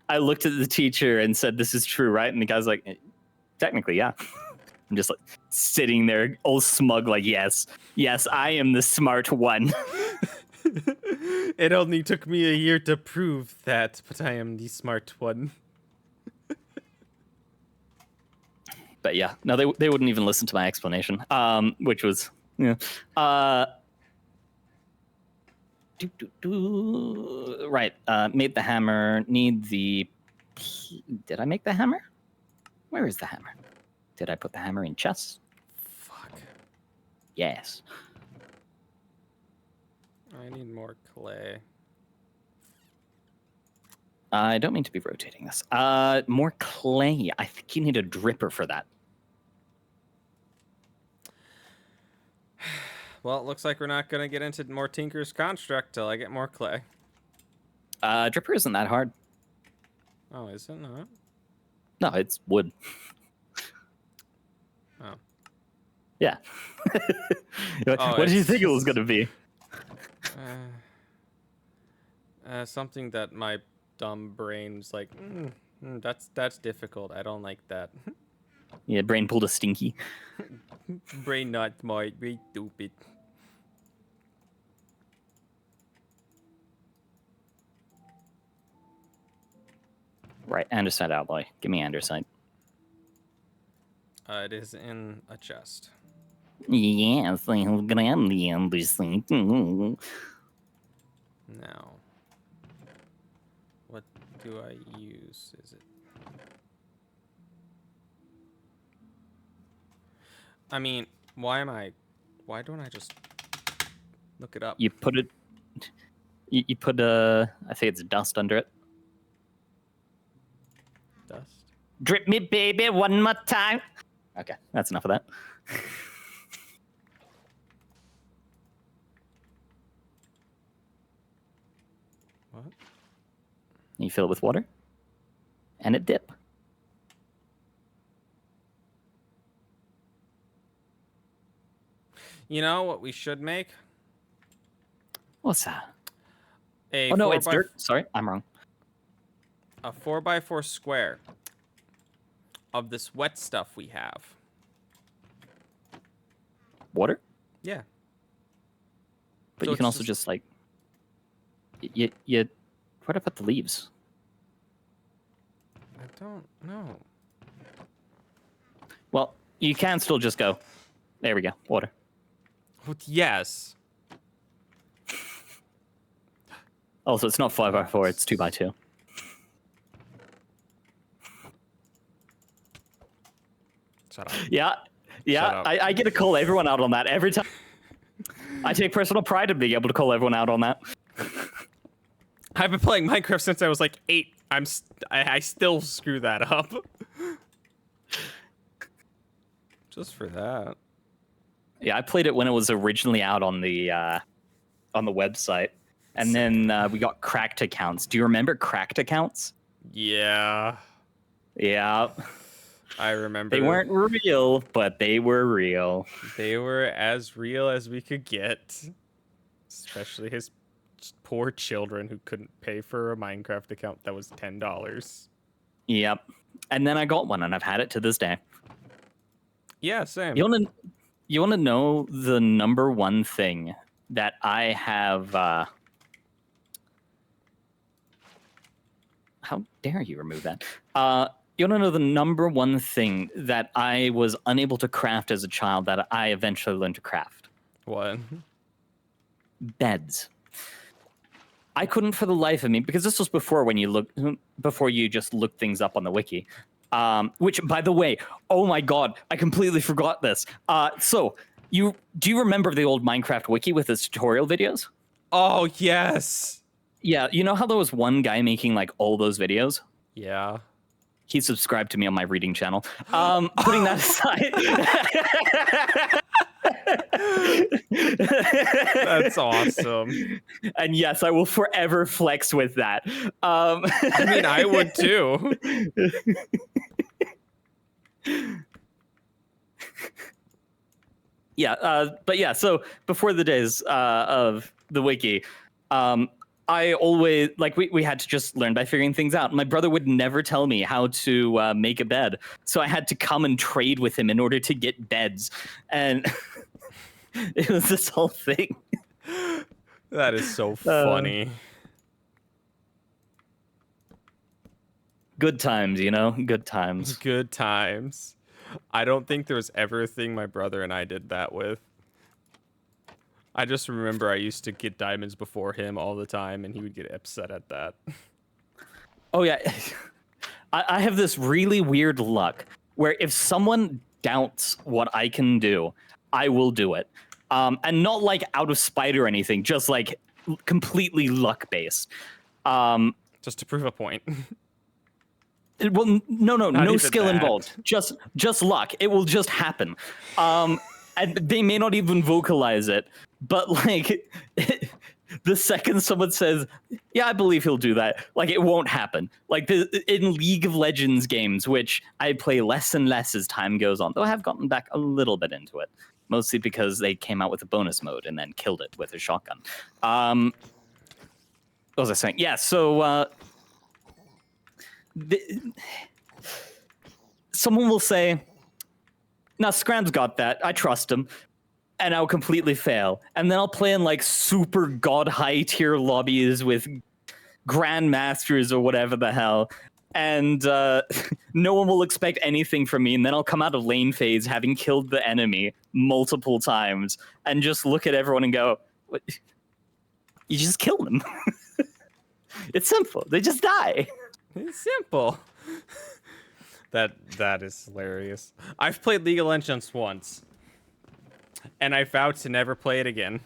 I looked at the teacher and said, "This is true, right?" And the guy's like, "Technically, yeah." I'm just like sitting there all smug, like, yes, I am the smart one. It only took me a year to prove that, but I am the smart one. But yeah, no, they wouldn't even listen to my explanation, which was, yeah. Right, made the hammer, need the... Did I make the hammer? Where is the hammer? Did I put the hammer in chest? Fuck. Yes. I need more clay. I don't mean to be rotating this. More clay. I think you need a dripper for that. Well, it looks like we're not gonna get into more Tinker's Construct till I get more clay. Dripper isn't that hard. Oh, is it not? No, it's wood. Oh. Yeah. What did you think it was going to be? Something that my dumb brain's like, that's difficult. I don't like that. Yeah, brain pulled a stinky. Brain not smart, brain stupid. Right, andesite alloy. Give me andesite. It is in a chest. Yes, I have grabbed the andesite. Now, what do I use? Is it? I mean, why don't I just look it up? You put it... You put, I think it's dust under it. Dust? Drip me, baby, one more time. Okay, that's enough of that. What? You fill it with water, and it dip. You know what we should make? What's that? Oh no, it's dirt. Sorry, I'm wrong. A 4x4 square of this wet stuff we have. Water? Yeah. But So you can it's also just like... You where do I put the leaves? I don't know. Well, you can still just go. There we go. Water. Yes. Also, it's not 5x4, it's 2x2. Shut up. Yeah. Shut up. I get to call everyone out on that every time. I take personal pride in being able to call everyone out on that. I've been playing Minecraft since I was like 8. I still screw that up. Just for that. Yeah, I played it when it was originally out on the website, and then we got cracked accounts. Do you remember cracked accounts? Yeah. Yeah. I remember. They weren't real, but they were real. They were as real as we could get. Especially his poor children who couldn't pay for a Minecraft account that was $10. Yep. And then I got one, and I've had it to this day. Yeah, same. You wanna know the number one thing that I have? How dare you remove that? You wanna know the number one thing that I was unable to craft as a child that I eventually learned to craft? What? Beds. I couldn't for the life of me, because this was before you just look things up on the wiki. Which, by the way, oh my god, I completely forgot this. So do you remember the old Minecraft wiki with its tutorial videos? Oh yes. Yeah, you know how there was one guy making like all those videos? Yeah. He subscribed to me on my reading channel. Putting that aside. That's awesome. And yes, I will forever flex with that. I mean, I would too. Yeah, but yeah, so before the days of the wiki, I always, like, we had to just learn by figuring things out. My brother would never tell me how to make a bed, so I had to come and trade with him in order to get beds. And it was this whole thing. That is so funny. Good times, you know? Good times. Good times. I don't think there was ever a thing my brother and I did that with. I just remember I used to get diamonds before him all the time, and he would get upset at that. Oh, yeah. I have this really weird luck where if someone doubts what I can do, I will do it. And not like out of spite or anything, just like completely luck-based. Just to prove a point. Well, no skill that. involved. Just luck. It will just happen. And they may not even vocalize it, but like the second someone says, "Yeah, I believe he'll do that," like it won't happen. Like in League of Legends games, which I play less and less as time goes on, though I have gotten back a little bit into it, mostly because they came out with a bonus mode and then killed it with a shotgun. What was I saying? Yeah, so someone will say, "Now Scram's got that. I trust him," and I'll completely fail. And then I'll play in like super god high tier lobbies with grandmasters or whatever the hell, and no one will expect anything from me. And then I'll come out of lane phase having killed the enemy multiple times, and just look at everyone and go, "What? You just kill them." It's simple. They just die. It's simple. That is hilarious. I've played League of Legends once, and I vowed to never play it again.